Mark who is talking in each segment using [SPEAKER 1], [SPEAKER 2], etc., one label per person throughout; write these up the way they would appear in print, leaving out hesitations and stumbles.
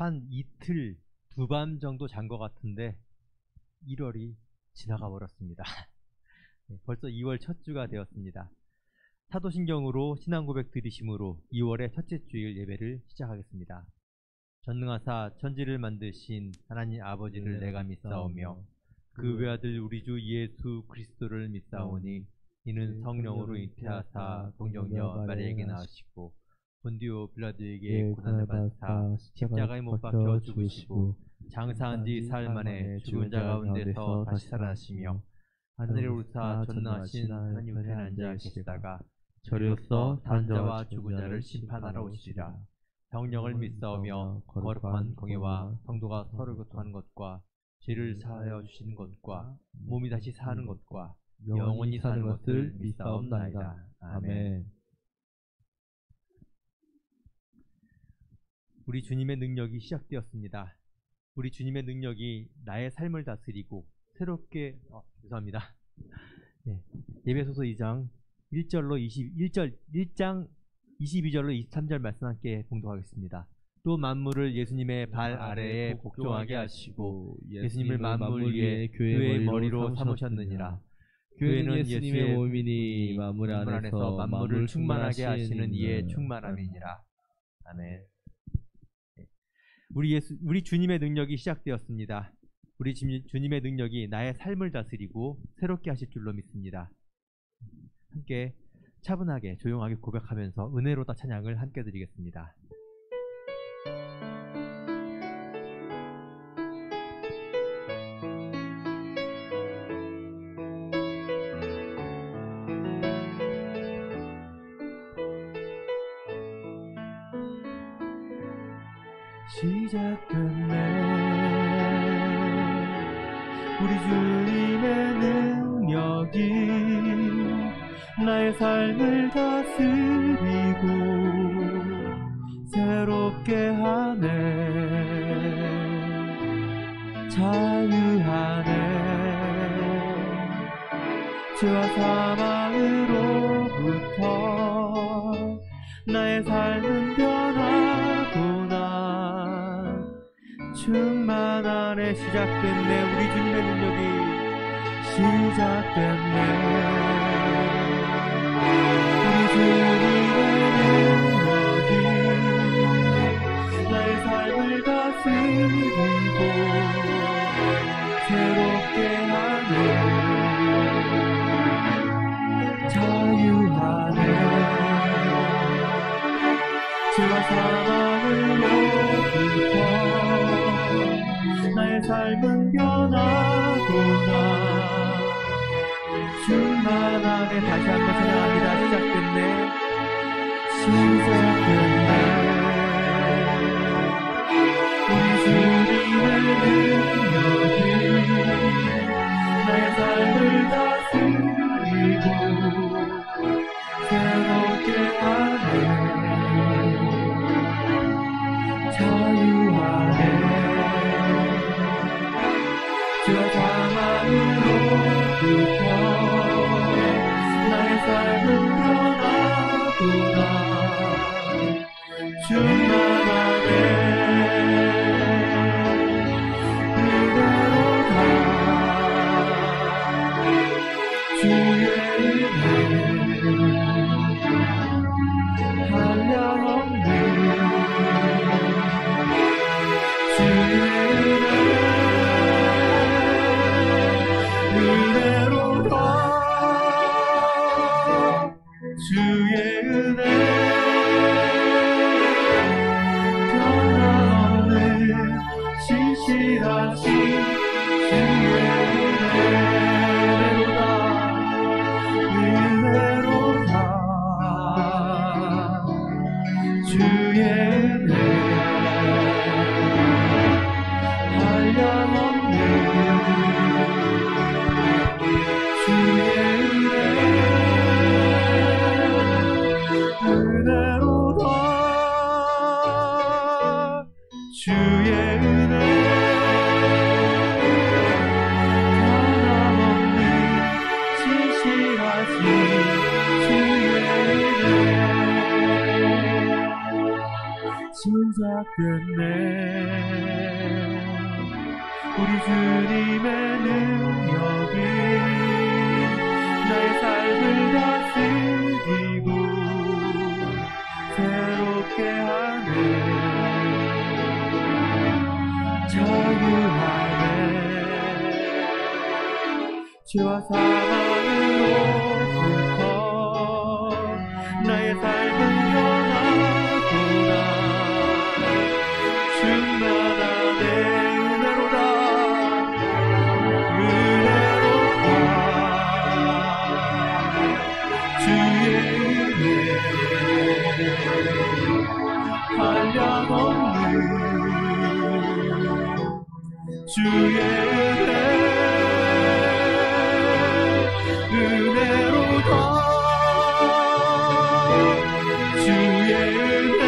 [SPEAKER 1] 한 이틀, 두 밤 정도 잔 것 같은데 1월이 지나가 버렸습니다. 벌써 2월 첫 주가 되었습니다. 사도신경으로 신앙 고백 드리심으로 2월의 첫째 주일 예배를 시작하겠습니다. 전능하사 천지를 만드신 하나님 아버지를 내가 믿사오며 그 외아들 우리 주 예수 그리스도를 믿사오니 이는 성령으로 잉태하사 동정녀 마리아에게 낳으시고 본디오 빌라도에게 고난을 받사 십자가에 못 박혀 죽으시고 장사한 지 사흘 만에 죽은 자 가운데서 다시 살아나시며 하늘에 오르사 전능하신 하나님 우편에 앉아 계시다가 저리로서 다른 자와 죽은 자를 심판하러 오시리라. 성령을 믿사오며 거룩한 공예와 성도가 서로 교통하는 것과 죄를 사하여 주시는 것과 몸이 다시 사는 것과 영원히 사는 것을 믿사옵나이다. 아멘. 우리 주님의 능력이 시작되었습니다. 우리 주님의 능력이 나의 삶을 다스리고 새롭게 죄송합니다. 예배소서 2장 1장 22절로 23절 말씀 함께 봉독하겠습니다. 또 만물을 예수님의 발 아래에 복종하게 하시고 예수님을 만물 위에 교회의 머리로 삼으셨느니라. 교회는 예수의 몸이니 만물 안에서 만물을 충만하게 하시는 이의 충만함이니라. 아멘. 우리 주님의 능력이 시작되었습니다. 우리 주님의 능력이 나의 삶을 다스리고 새롭게 하실 줄로 믿습니다. 함께 차분하게 조용하게 고백하면서 은혜로다 찬양을 함께 드리겠습니다. 시작됐네. 우리 주님의 능력이 나의 삶을 다스리고 새롭게 하네. 자유하네. 죄와 사망으로부터 나의 삶은 변하구나. 충만하네. 시작됐네. 우리 주님의 능력이 시작됐네. 우리 주님의 능력이 나의 삶을 다스리고 새롭게 하네. 자유하네. 죄와 사망으로부터 나의 삶은 변하구나. 충만하네. 다시 한번 찬양합니다. 시작됐네. 시작됐네. 우리 주님의 능력이 나의 삶을 다스리고 새롭게 하네. 자유하네. 죄와 사망으로부터 나의 삶은 변하구나. 충만하네. 은혜로다. 주의 은혜 한량없는 주의 은혜 은혜로다. 주의 은혜 변함없는 신실하신 주의 은혜로다. 은혜로다. 주의 은혜 한량없는 주의 은혜 은혜로다. 주의 은혜 변함없는 신실하신 주의 은혜
[SPEAKER 2] 시작됐네. 우리 주님의 능력이 나의 삶을 다스리고 새롭게 하네. 자유하네. 죄와 사망으로부터 나의 삶은 변하구나. 충만하네. 은혜로다. 은혜로다. 주의 은혜 한량없는 주의 은혜 은혜로다. 주의 은혜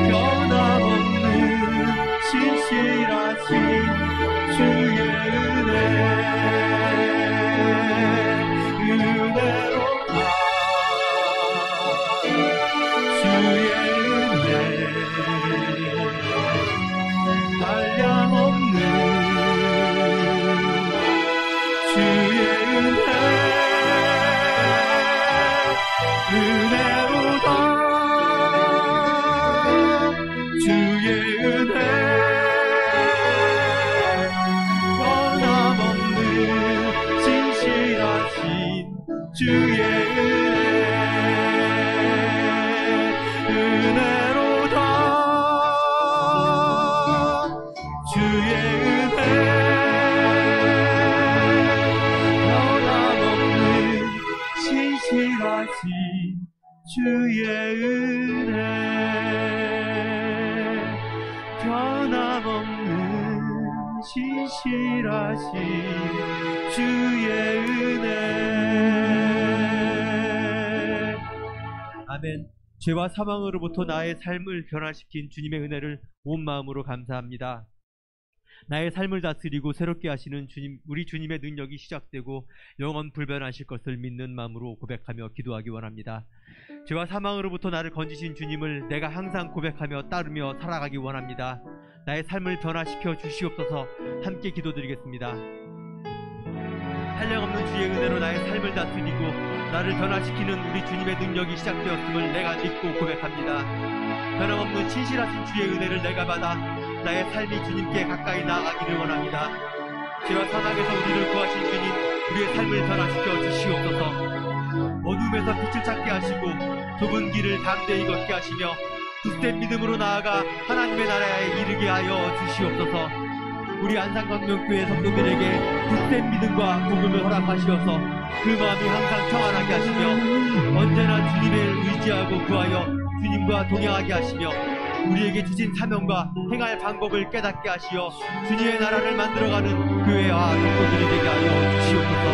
[SPEAKER 2] 변함없는 신실하신 주의 은혜 은혜로다. 주의 은혜 한량없는 주의 은혜 은혜로다. 주의 은혜 변함없는 진실하신 주의 은혜 은혜로다. 주의 은혜 변함없는 신실하신 주의 은혜 변함없는 신실하신 주의 은혜. 아멘. 죄와 사망으로부터 나의 삶을 변화시킨 주님의 은혜를 온 마음으로 감사합니다. 나의 삶을 다스리고 새롭게 하시는 주님, 우리 주님의 능력이 시작되고 영원 불변하실 것을 믿는 마음으로 고백하며 기도하기 원합니다. 죄와 사망으로부터 나를 건지신 주님을 내가 항상 고백하며 따르며 살아가기 원합니다. 나의 삶을 변화시켜 주시옵소서. 함께 기도드리겠습니다. 한량없는 주의 은혜로 나의 삶을 다스리고 나를 변화시키는 우리 주님의 능력이 시작되었음을 내가 믿고 고백합니다. 변함없는 신실하신 주의 은혜를 내가 받아 나의 삶이 주님께 가까이 나아가기를 원합니다. 죄와 사망에서 우리를 구하신 주님, 우리의 삶을 변화시켜 주시옵소서. 어둠에서 빛을 찾게 하시고 좁은 길을 담대히 걷게 하시며 굳센 믿음으로 나아가 하나님의 나라에 이르게 하여 주시옵소서. 우리 안산광명교회 성도들에게 굳센 믿음과 복음을 허락하시어서 그 마음이 항상 평안하게 하시며 언제나 주님을 의지하고 구하여 주님과 동행하게 하시며 우리에게 주신 사명과 행할 방법을 깨닫게 하시어 주님의 나라를 만들어가는 교회와 성도들이 되게 하여 주시옵소서.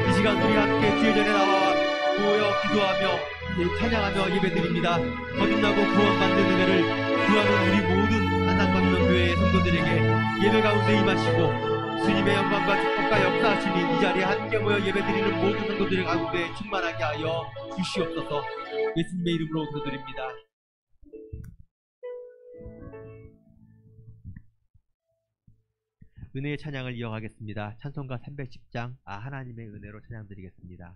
[SPEAKER 2] 이 시간 우리 함께 주의 전에 나와 모여 기도하며 찬양하며 예배드립니다. 거듭나고 구원받는 은혜를 구하는 우리 모든 안산광명교회의 성도들에게 예배 가운데 임하시고 주님의 영광과 축복과 역사하심이 이 자리에 함께 모여 예배드리는 모든 성도들 가운데 충만하게 하여 주시옵소서. 예수님의 이름으로 기도드립니다. 은혜의 찬양을 이어가겠습니다. 찬송가 310장 하나님의 은혜로 찬양드리겠습니다.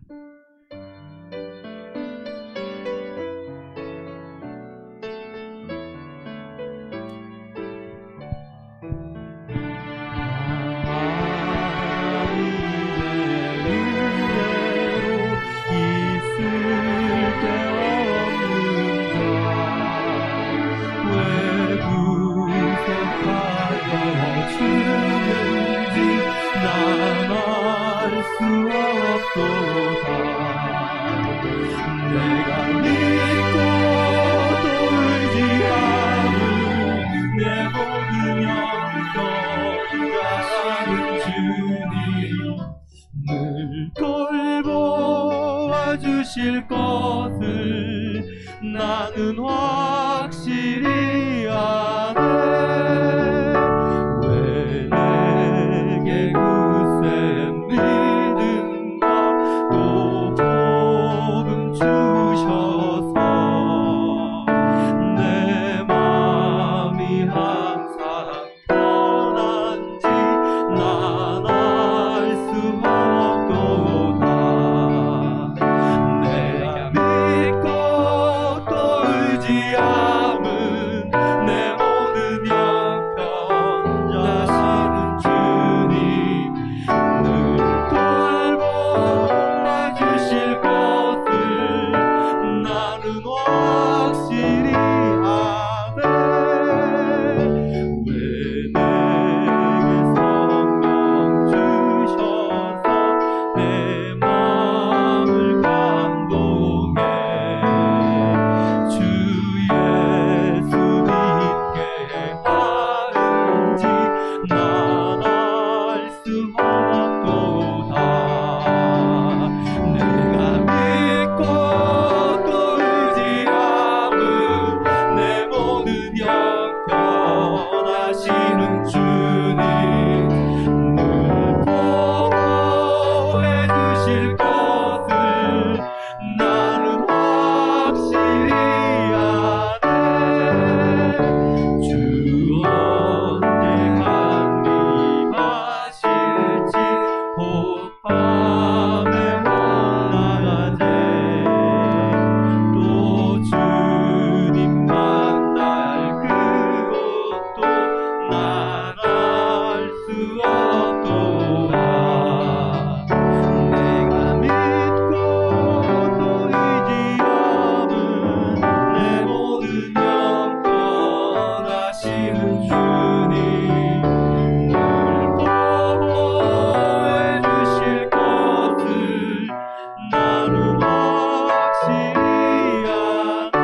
[SPEAKER 2] 내가 믿고 또 의지하는 내 모든 영광 다하는 주님 늘 돌보아 주실 것을 나는 확실히 아네. 왜 내게 굳센 믿음과 또 복음 주셔서 확실히 아네. 왜 내게 성령 주셔서 내 마음을 감동해. 주 예수 믿게 하는지 난 알 수 없도다. 내가 믿고 또 의지함은 내 모든 형편하시는 주님 늘 보호해 주실 것을 나는 확실히 아네. 주 언제 강림하실지 혹밤에 원하제. 또 주님 만날 그것도 난 알 수 없도다. 내가 믿고 또 의지함은 내 모든 영원하시는 주님 늘 보호해 주실 것을 나는 확실히 아네.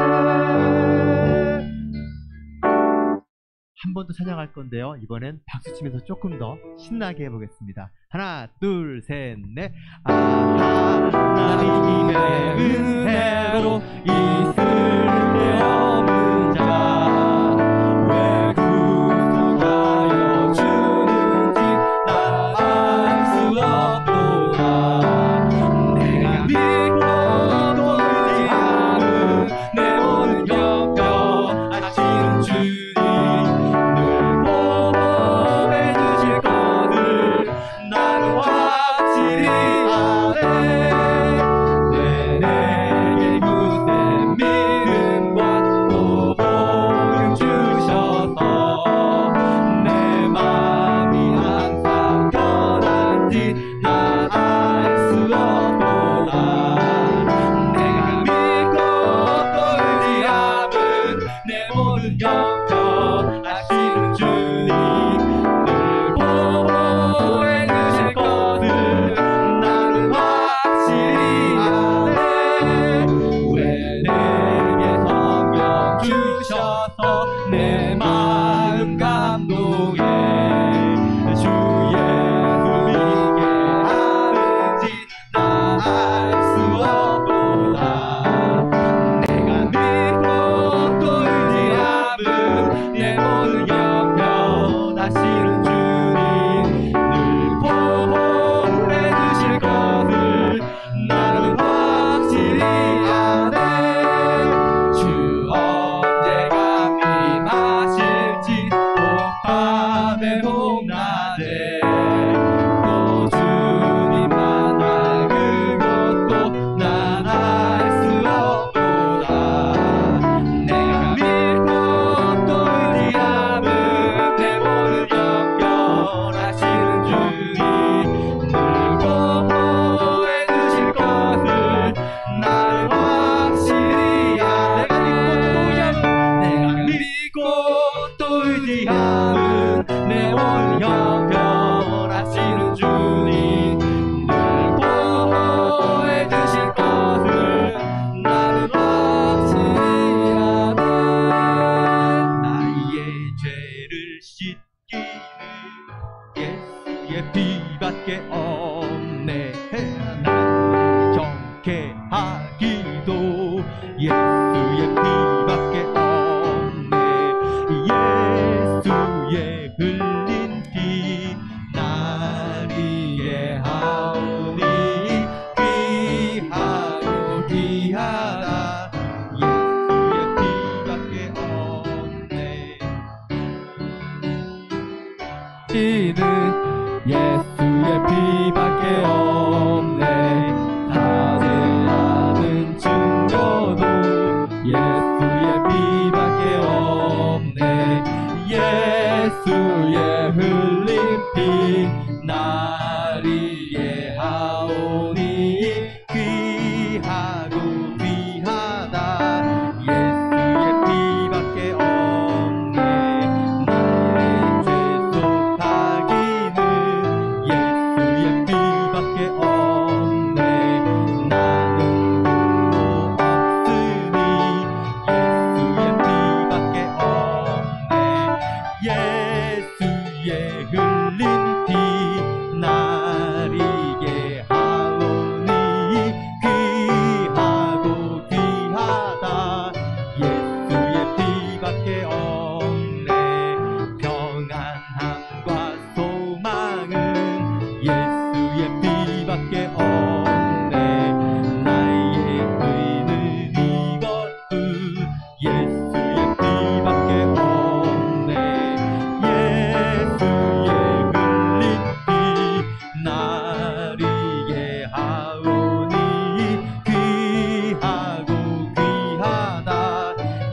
[SPEAKER 2] 한 번 더 찬양할 건데요. 이번엔 박수 치면서 조금 더 신나게 해보겠습니다. 하나, 둘, 셋, 넷. 하나님의 은혜로 있을 데 없는 자 왜 구속하여 주는지 난 알 수 없도다. 내가 믿고 또 의지함은 내 모든 형편하시는 주님 늘 보호해 주실 것을 나는 확실히 아네. 내 내게 굳세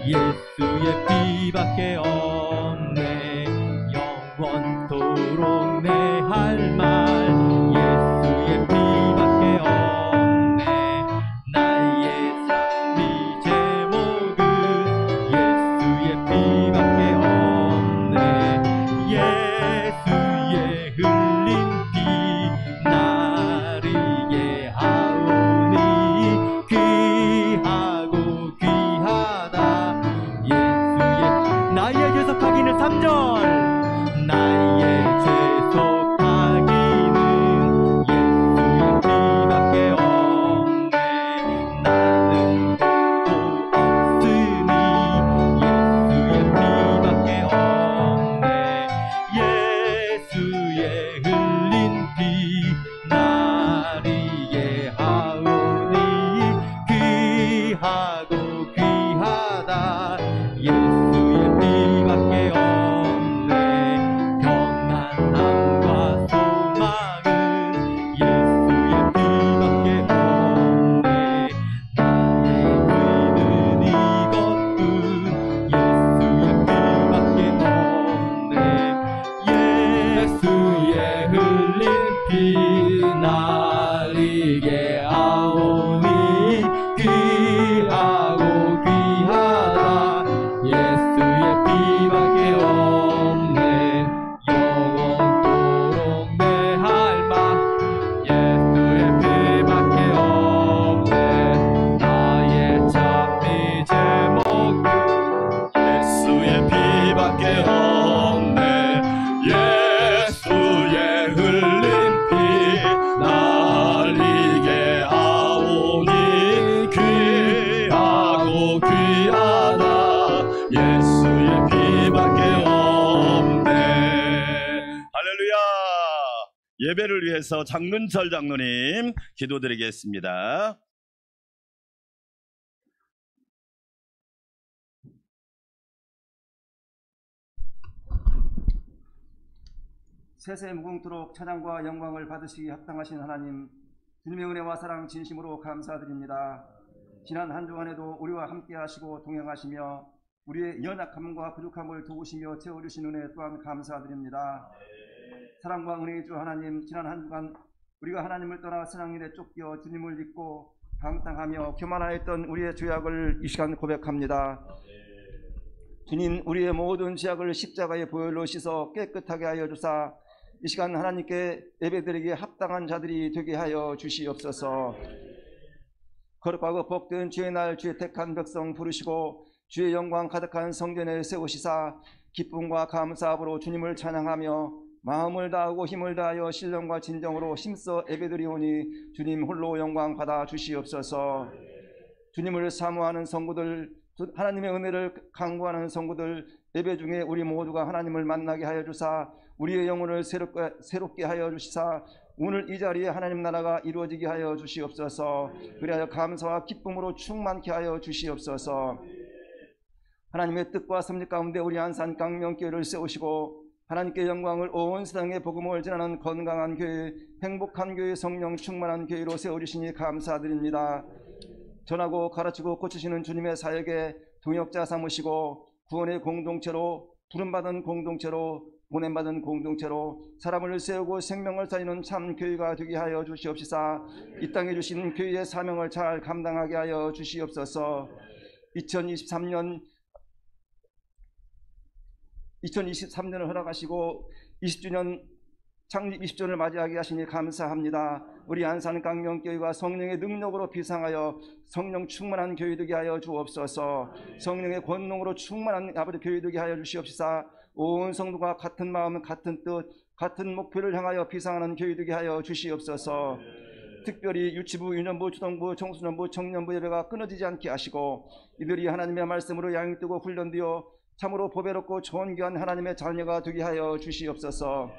[SPEAKER 1] 예수의 피밖에 없네. 영원토록 내 할 말 예수의 피밖에 없네. 나의 삶이 제목은 예수의 피밖에 없네. 예수의 흘린 피 나를 위해 하오니 귀하고 귀하다. 예수의 나의 죄속하기는 3절 나의 죄속하기는 예수의 피밖에 없네. 나는 또 없으니 예수의 피밖에 없네. 예수의 흘린 피 나를 위해 하오니 귀하고 귀하다. 예수의 피밖에 없네. 평안함과 소망은 예수의 피밖에 없네. 나의 의는 이것뿐 예수의 피밖에 없네. 예수의 흘린 피 나리게 하오니 귀하고 귀하다. 예수의 피밖에 없네. 영원토록 내 할 말 예수의 피밖에 없네. 나의 참미 제목은 예수의 피밖에 없네. 예수의 흘린 피 날리게 하오니 귀하고 귀하다. 예수의 피밖에 없네.
[SPEAKER 3] 할렐루야. 예배를 위해서 장문철 장로님 기도드리겠습니다.
[SPEAKER 4] 세세 무궁토록 찬양과 영광을 받으시기 합당하신 하나님, 주님의 은혜와 사랑 진심으로 감사드립니다. 지난 한 주간에도 우리와 함께 하시고 동행하시며 우리의 연약함과 부족함을 도우시며 채워주신 은혜 또한 감사드립니다. 사랑과 은혜의 주 하나님, 지난 한 주간 우리가 하나님을 떠나 세상일에 쫓겨 주님을 믿고 방탕하며 교만하였던 우리의 죄악을 이 시간 고백합니다. 주님, 우리의 모든 죄악을 십자가의 보혈로 씻어 깨끗하게 하여 주사 이 시간 하나님께 예배드리기에 합당한 자들이 되게 하여 주시옵소서. 거룩하고 복된 주의 날 주의 택한 백성 부르시고 주의 영광 가득한 성전에 세우시사 기쁨과 감사함으로 주님을 찬양하며 마음을 다하고 힘을 다하여 신령과 진정으로 힘써 예배드리오니 주님 홀로 영광 받아 주시옵소서. 주님을 사모하는 성도들, 하나님의 은혜를 강구하는 성도들, 예배 중에 우리 모두가 하나님을 만나게 하여 주사 우리의 영혼을 새롭게 하여 주시사 오늘 이 자리에 하나님 나라가 이루어지게 하여 주시옵소서. 그리하여 감사와 기쁨으로 충만케 하여 주시옵소서. 하나님의 뜻과 섭리 가운데 우리 안산 강명교회를 세우시고 하나님께 영광을 온 세상에 복음을 전하는 건강한 교회, 행복한 교회, 성령 충만한 교회로 세워주시니 감사드립니다. 전하고 가르치고 고치시는 주님의 사역에 동역자 삼으시고 구원의 공동체로, 부름받은 공동체로, 보냄받은 공동체로 사람을 세우고 생명을 살리는 참 교회가 되게 하여 주시옵시사 이 땅에 주신 교회의 사명을 잘 감당하게 하여 주시옵소서. 2023년을 허락하시고 20주년 창립 20주년을 맞이하게 하시니 감사합니다. 우리 안산 강명교회가 성령의 능력으로 비상하여 성령 충만한 교회 되게 하여 주옵소서. 성령의 권능으로 충만한 아버지 교회 되게 하여 주시옵시사 온 성도가 같은 마음, 같은 뜻, 같은 목표를 향하여 비상하는 교회 되게 하여 주시옵소서. 특별히 유치부, 유년부, 초등부, 청소년부, 청년부 예배가 끊어지지 않게 하시고 이들이 하나님의 말씀으로 양육되고 훈련되어 참으로 보배롭고 존귀한 하나님의 자녀가 되게 하여 주시옵소서.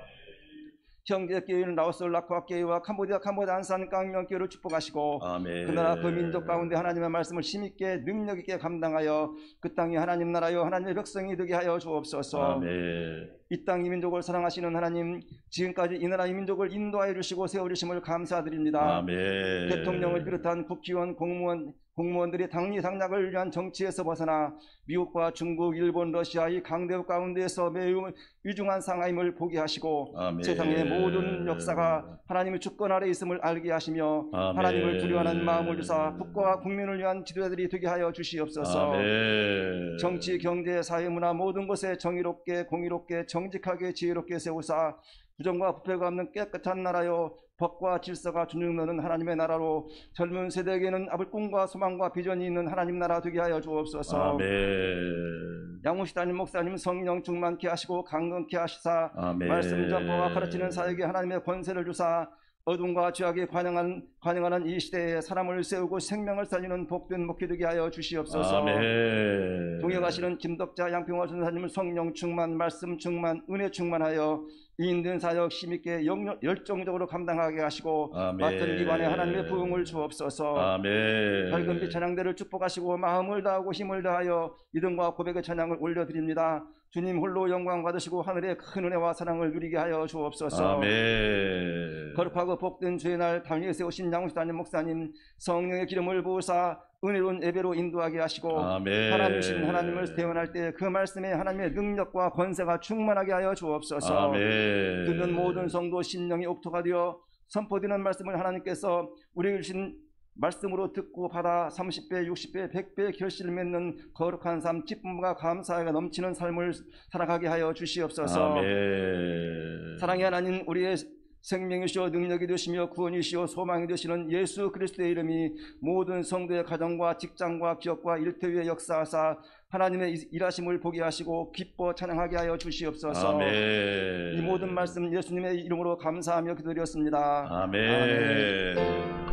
[SPEAKER 4] 형제교회는 라오스 라크와교회와 캄보디아 안산 강명교회를 축복하시고
[SPEAKER 3] 아멘.
[SPEAKER 4] 그 나라 그 민족 가운데 하나님의 말씀을 힘있게 능력있게 감당하여 그 땅이 하나님 나라여 하나님의 백성이 되게 하여 주옵소서.
[SPEAKER 3] 아멘.
[SPEAKER 4] 이 땅 이 민족을 사랑하시는 하나님, 지금까지 이 나라 이 민족을 인도하여 주시고 세워주심을 감사드립니다.
[SPEAKER 3] 아멘.
[SPEAKER 4] 대통령을 비롯한 국회의원, 공무원, 공무원들이 당리당략을 위한 정치에서 벗어나 미국과 중국, 일본, 러시아 이 강대국 가운데에서 매우 위중한 상하임을 보게 하시고
[SPEAKER 3] 아멘.
[SPEAKER 4] 세상의 모든 역사가 하나님의 주권 아래 있음을 알게 하시며
[SPEAKER 3] 아멘.
[SPEAKER 4] 하나님을 두려워하는 마음을 주사 국가와 국민을 위한 지도자들이 되게 하여 주시옵소서.
[SPEAKER 3] 아멘.
[SPEAKER 4] 정치, 경제, 사회, 문화 모든 곳에 정의롭게, 공의롭게, 정직하게, 지혜롭게 세우사 부정과 부패가 없는 깨끗한 나라요 법과 질서가 준용되는 하나님의 나라로 젊은 세대에게는 아버지 꿈과 소망과 비전이 있는 하나님 나라 되게 하여 주옵소서.
[SPEAKER 3] 아멘.
[SPEAKER 4] 양무식 담임 목사님 성령 충만케 하시고 강건케 하시사
[SPEAKER 3] 아멘.
[SPEAKER 4] 말씀 전파와 가르치는 사역에 하나님의 권세를 주사 어둠과 죄악에 관영하는 이 시대에 사람을 세우고 생명을 살리는 복된 목회 되게 하여 주시옵소서.
[SPEAKER 3] 아멘.
[SPEAKER 4] 동역하시는 김덕자 양평화 전사님을 성령 충만, 말씀 충만, 은혜 충만하여 이 힘든 사역 힘있게 열정적으로 감당하게 하시고
[SPEAKER 3] 아멘.
[SPEAKER 4] 맡은 기관에 하나님의 부흥을 주옵소서.
[SPEAKER 3] 아멘.
[SPEAKER 4] 밝은 빛 찬양대를 축복하시고 마음을 다하고 힘을 다하여 믿음과 고백의 찬양을 올려드립니다. 주님 홀로 영광 받으시고 하늘의 큰 은혜와 사랑을 누리게 하여 주옵소서.
[SPEAKER 3] 아멘.
[SPEAKER 4] 거룩하고 복된 주의 날 담임에 세우신 양무식 담임 목사님 성령의 기름을 부으사 은혜로운 예배로 인도하게 하시고
[SPEAKER 3] 아멘.
[SPEAKER 4] 하나님 주신 하나님을 대언할 때 그 말씀에 하나님의 능력과 권세가 충만하게 하여 주옵소서.
[SPEAKER 3] 아멘.
[SPEAKER 4] 듣는 모든 성도 심령이 옥토가 되어 선포되는 말씀을 하나님께서 우리에게 주신 말씀으로 듣고 받아 30배, 60배, 100배 결실을 맺는 거룩한 삶, 기쁨과 감사가 넘치는 삶을 살아가게 하여 주시옵소서.
[SPEAKER 3] 아멘.
[SPEAKER 4] 사랑의 하나님, 우리의 생명이시오 능력이 되시며 구원이시오 소망이 되시는 예수 그리스도의 이름이 모든 성도의 가정과 직장과 기업과 일터 위에 역사하사 하나님의 일하심을 보게 하시고 기뻐 찬양하게 하여 주시옵소서.
[SPEAKER 3] 아멘.
[SPEAKER 4] 이 모든 말씀 예수님의 이름으로 감사하며 기도드렸습니다.
[SPEAKER 3] 아멘.
[SPEAKER 4] 아멘.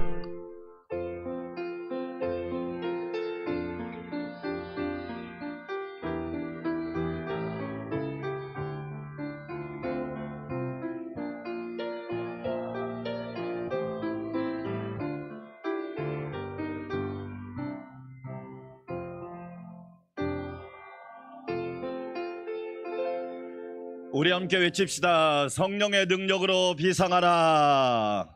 [SPEAKER 3] 우리 함께 외칩시다. 성령의 능력으로 비상하라.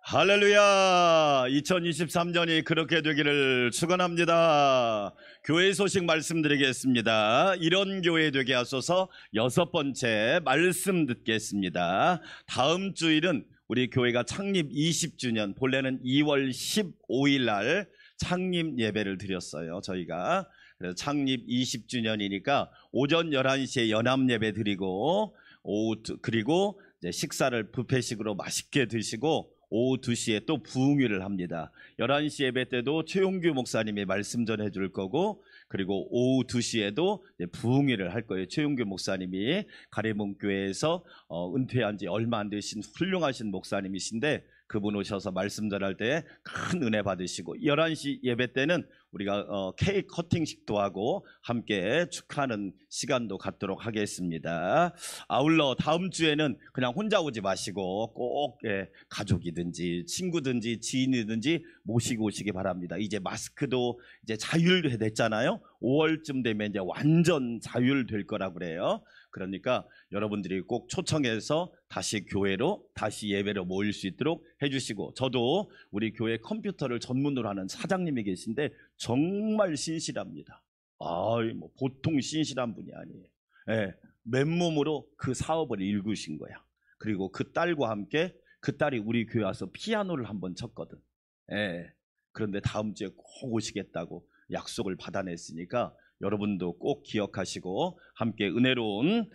[SPEAKER 3] 할렐루야. 2023년이 그렇게 되기를 축원합니다. 교회 소식 말씀드리겠습니다. 이런 교회 되게 하소서 6번째 말씀 듣겠습니다. 다음 주일은 우리 교회가 창립 20주년, 본래는 2월 15일 날 창립 예배를 드렸어요. 저희가 그래서 창립 20주년이니까 오전 11시에 연합 예배 드리고 그리고 이제 식사를 뷔페식으로 맛있게 드시고 오후 2시에 또 부흥회를 합니다. 11시 예배 때도 최용규 목사님이 말씀 전해 줄 거고 그리고 오후 2시에도 부흥회를 할 거예요. 최용규 목사님이 가래문교회에서 은퇴한 지 얼마 안 되신 훌륭하신 목사님이신데 그분 오셔서 말씀 전할 때 큰 은혜 받으시고 11시 예배 때는 우리가 케이크 커팅식도 하고 함께 축하하는 시간도 갖도록 하겠습니다. 아울러 다음 주에는 그냥 혼자 오지 마시고 꼭 가족이든지 친구든지 지인이든지 모시고 오시기 바랍니다. 이제 마스크도 이제 자율됐잖아요. 5월쯤 되면 이제 완전 자율될 거라고 그래요. 그러니까 여러분들이 꼭 초청해서 다시 교회로 다시 예배로 모일 수 있도록 해주시고 저도 우리 교회 컴퓨터를 전문으로 하는 사장님이 계신데 정말 신실합니다. 뭐 보통 신실한 분이 아니에요. 예, 맨몸으로 그 사업을 일구신 거야. 그리고 그 딸과 함께 그 딸이 우리 교회 와서 피아노를 한번 쳤거든. 예, 그런데 다음 주에 꼭 오시겠다고 약속을 받아냈으니까 여러분도 꼭 기억하시고 함께 은혜로운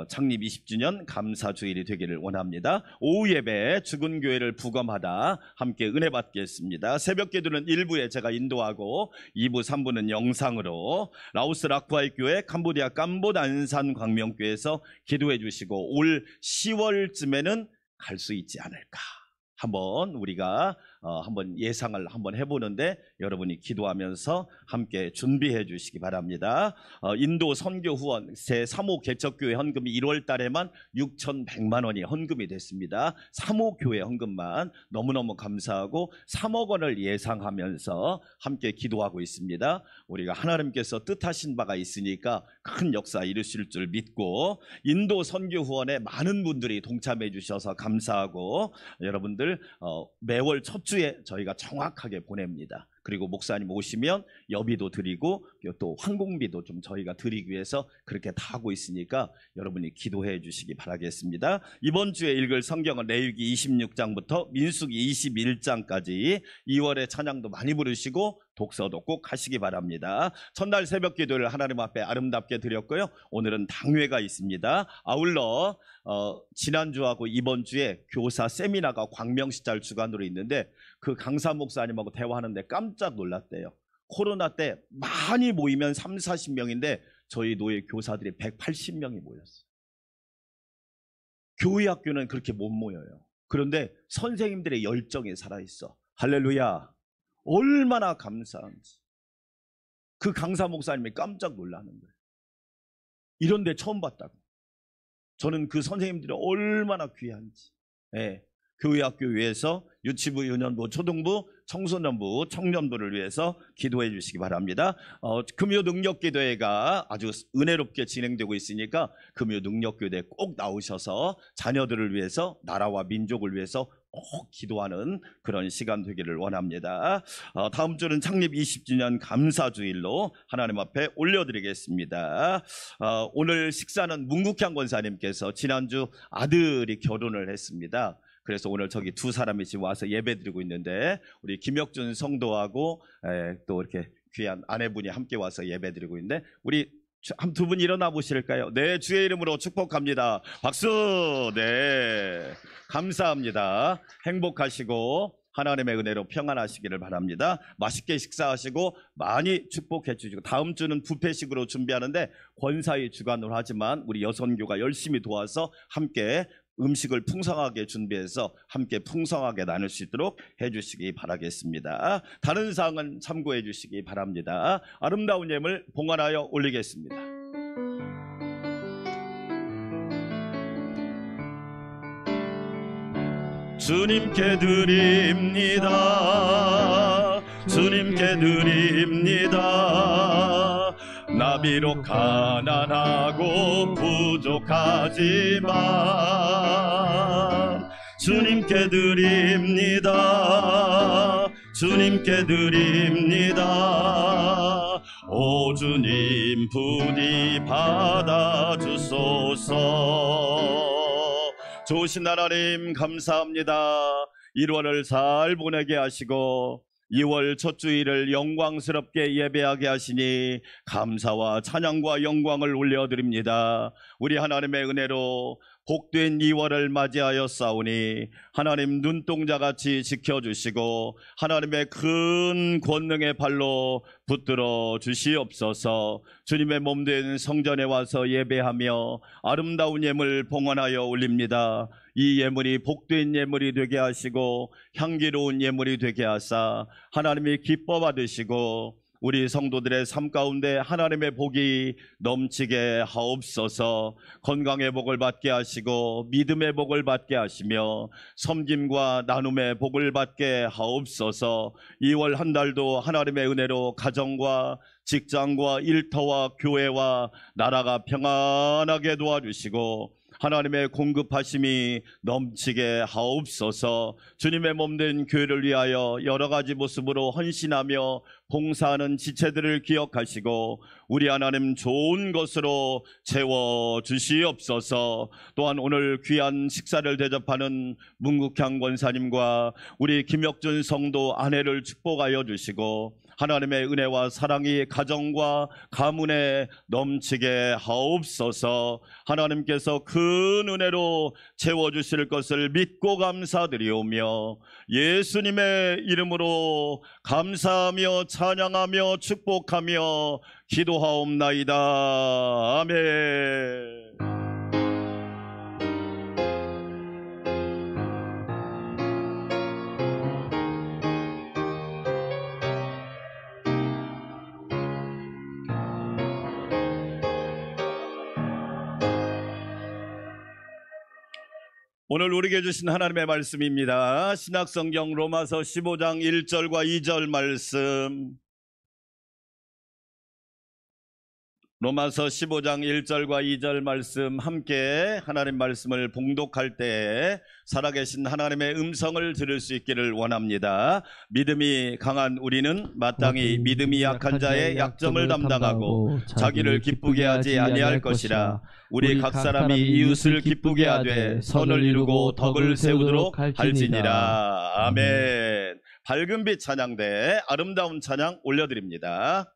[SPEAKER 3] 창립 20주년 감사주일이 되기를 원합니다. 오후 예배 죽은 교회를 부검하다 함께 은혜 받겠습니다. 새벽 기도는 1부에 제가 인도하고 2부 3부는 영상으로 라오스 라쿠아이 교회 캄보디아 깜봇 안산 광명교회에서 기도해 주시고 올 10월쯤에는 갈 수 있지 않을까 한번 우리가 한번 예상을 한번 해보는데 여러분이 기도하면서 함께 준비해 주시기 바랍니다. 인도 선교 후원 새 3호 개척교회 헌금이 1월 달에만 6,100만 원이 헌금이 됐습니다. 3호 교회 헌금만 너무너무 감사하고 3억 원을 예상하면서 함께 기도하고 있습니다. 우리가 하나님께서 뜻하신 바가 있으니까 큰 역사 이루실 줄 믿고 인도 선교 후원에 많은 분들이 동참해 주셔서 감사하고 여러분들 매월 첫 주에 저희가 정확하게 보냅니다. 그리고 목사님 오시면 여비도 드리고 또 항공비도 좀 저희가 드리기 위해서 그렇게 다 하고 있으니까 여러분이 기도해 주시기 바라겠습니다. 이번 주에 읽을 성경은 레위기 26장부터 민수기 21장까지 2월에 찬양도 많이 부르시고 독서도 꼭 하시기 바랍니다. 첫날 새벽 기도를 하나님 앞에 아름답게 드렸고요. 오늘은 당회가 있습니다. 아울러 지난주하고 이번 주에 교사 세미나가 광명시찰 주관으로 있는데 그 강사 목사님하고 대화하는데 깜짝 놀랐대요. 코로나 때 많이 모이면 30-40명인데 저희 노예 교사들이 180명이 모였어요. 교회 학교는 그렇게 못 모여요. 그런데 선생님들의 열정이 살아있어. 할렐루야. 얼마나 감사한지. 그 강사 목사님이 깜짝 놀라는 거예요. 이런 데 처음 봤다고. 저는 그 선생님들이 얼마나 귀한지. 예, 교회학교 위해서 유치부, 유년부, 초등부, 청소년부, 청년부를 위해서 기도해 주시기 바랍니다. 금요 능력기도회가 아주 은혜롭게 진행되고 있으니까 금요 능력기도회 꼭 나오셔서 자녀들을 위해서, 나라와 민족을 위해서 꼭 기도하는 그런 시간 되기를 원합니다. 다음 주는 창립 20주년 감사주일로 하나님 앞에 올려드리겠습니다. 오늘 식사는 문국향 권사님께서 지난주 아들이 결혼을 했습니다. 그래서 오늘 저기 두 사람이 지금 와서 예배드리고 있는데 우리 김혁준 성도하고 또 이렇게 귀한 아내분이 함께 와서 예배드리고 있는데 우리 한 두 분 일어나 보실까요? 네, 주의 이름으로 축복합니다. 박수. 네, 감사합니다. 행복하시고 하나님의 은혜로 평안하시기를 바랍니다. 맛있게 식사하시고 많이 축복해 주시고 다음 주는 뷔페식으로 준비하는데 권사의 주관으로 하지만 우리 여선교가 열심히 도와서 함께 음식을 풍성하게 준비해서 함께 풍성하게 나눌 수 있도록 해주시기 바라겠습니다. 다른 사항은 참고해 주시기 바랍니다. 아름다운 예물 봉헌하여 올리겠습니다. 주님께 드립니다. 주님께 드립니다. 나 비록 가난하고 부족하지만 주님께 드립니다. 주님께 드립니다. 오 주님 부디 받아주소서. 좋으신 하나님 감사합니다. 1월을 잘 보내게 하시고 2월 첫 주일을 영광스럽게 예배하게 하시니 감사와 찬양과 영광을 올려드립니다. 우리 하나님의 은혜로 복된 2월을 맞이하여 싸우니 하나님 눈동자같이 지켜주시고 하나님의 큰 권능의 발로 붙들어 주시옵소서. 주님의 몸된 성전에 와서 예배하며 아름다운 예물 봉헌하여 올립니다. 이 예물이 복된 예물이 되게 하시고 향기로운 예물이 되게 하사 하나님이 기뻐 받으시고 우리 성도들의 삶 가운데 하나님의 복이 넘치게 하옵소서. 건강의 복을 받게 하시고 믿음의 복을 받게 하시며 섬김과 나눔의 복을 받게 하옵소서. 2월 한 달도 하나님의 은혜로 가정과 직장과 일터와 교회와 나라가 평안하게 도와주시고 하나님의 공급하심이 넘치게 하옵소서. 주님의 몸된 교회를 위하여 여러 가지 모습으로 헌신하며 봉사하는 지체들을 기억하시고 우리 하나님 좋은 것으로 채워주시옵소서. 또한 오늘 귀한 식사를 대접하는 문국향 권사님과 우리 김혁준 성도 아내를 축복하여 주시고 하나님의 은혜와 사랑이 가정과 가문에 넘치게 하옵소서. 하나님께서 큰 은혜로 채워주실 것을 믿고 감사드리오며 예수님의 이름으로 감사하며 찬양하며 축복하며 기도하옵나이다. 아멘. 오늘 우리에게 주신 하나님의 말씀입니다. 신약성경 로마서 15장 1절과 2절 말씀. 로마서 15장 1절과 2절 말씀 함께 하나님 말씀을 봉독할 때 살아계신 하나님의 음성을 들을 수 있기를 원합니다. 믿음이 강한 우리는 마땅히 믿음이 약한 자의 약점을 담당하고 자기를 기쁘게 하지 아니할 것이라. 우리 각 사람이 이웃을 기쁘게 하되 선을 이루고 덕을 세우도록 할지니라. 아멘. 밝은 빛 찬양대 아름다운 찬양 올려드립니다.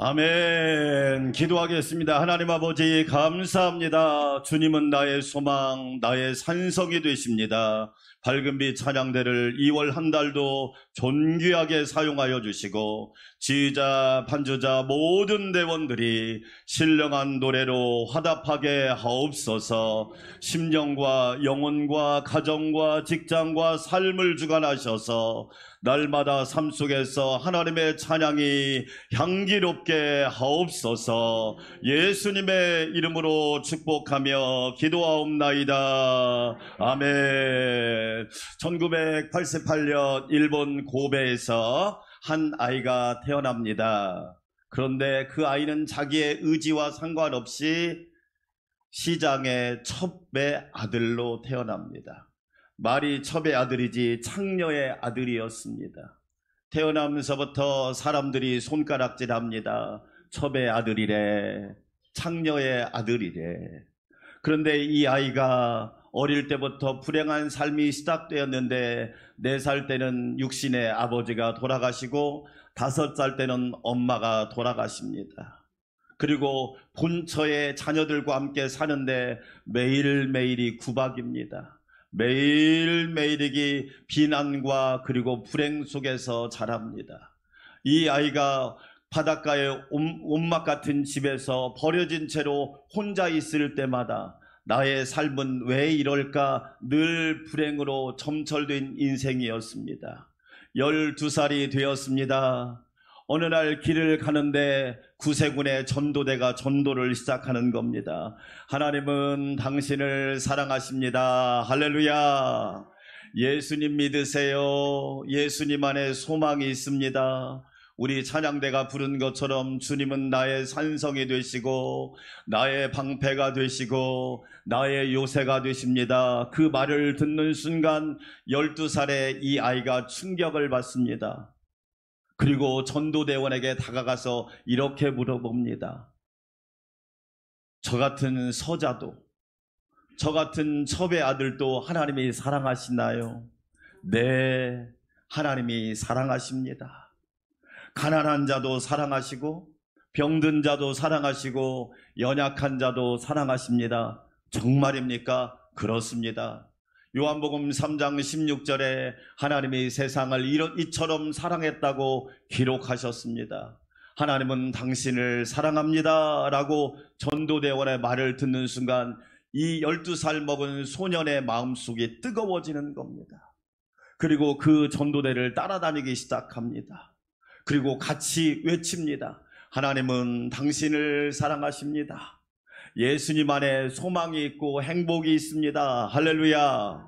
[SPEAKER 3] 아멘. 기도하겠습니다. 하나님 아버지 감사합니다. 주님은 나의 소망, 나의 산성이 되십니다. 밝은 빛 찬양대를 2월 한 달도 존귀하게 사용하여 주시고 지휘자, 반주자 모든 대원들이 신령한 노래로 화답하게 하옵소서. 심령과 영혼과 가정과 직장과 삶을 주관하셔서 날마다 삶 속에서 하나님의 찬양이 향기롭게 하옵소서. 예수님의 이름으로 축복하며 기도하옵나이다. 아멘. 1988년 일본 고베에서 한 아이가 태어납니다. 그런데 그 아이는 자기의 의지와 상관없이 시장의 첩의 아들로 태어납니다. 말이 첩의 아들이지 창녀의 아들이었습니다. 태어나면서부터 사람들이 손가락질합니다. 첩의 아들이래, 창녀의 아들이래. 그런데 이 아이가 어릴 때부터 불행한 삶이 시작되었는데 4살 때는 육신의 아버지가 돌아가시고 5살 때는 엄마가 돌아가십니다. 그리고 본처의 자녀들과 함께 사는데 매일매일이 구박입니다. 매일매일이 비난과 그리고 불행 속에서 자랍니다. 이 아이가 바닷가의 온막 같은 집에서 버려진 채로 혼자 있을 때마다 나의 삶은 왜 이럴까 늘 불행으로 점철된 인생이었습니다. 12살이 되었습니다. 어느 날 길을 가는데 구세군의 전도대가 전도를 시작하는 겁니다. 하나님은 당신을 사랑하십니다. 할렐루야. 예수님 믿으세요. 예수님 안에 소망이 있습니다. 우리 찬양대가 부른 것처럼 주님은 나의 산성이 되시고 나의 방패가 되시고 나의 요새가 되십니다. 그 말을 듣는 순간 12살의 이 아이가 충격을 받습니다. 그리고 전도대원에게 다가가서 이렇게 물어봅니다. 저 같은 서자도, 저 같은 첩의 아들도 하나님이 사랑하시나요? 네, 하나님이 사랑하십니다. 가난한 자도 사랑하시고 병든 자도 사랑하시고 연약한 자도 사랑하십니다. 정말입니까? 그렇습니다. 요한복음 3장 16절에 하나님이 세상을 이처럼 사랑했다고 기록하셨습니다. 하나님은 당신을 사랑합니다 라고 전도대원의 말을 듣는 순간 이 12살 먹은 소년의 마음속이 뜨거워지는 겁니다. 그리고 그 전도대를 따라다니기 시작합니다. 그리고 같이 외칩니다. 하나님은 당신을 사랑하십니다. 예수님 안에 소망이 있고 행복이 있습니다. 할렐루야.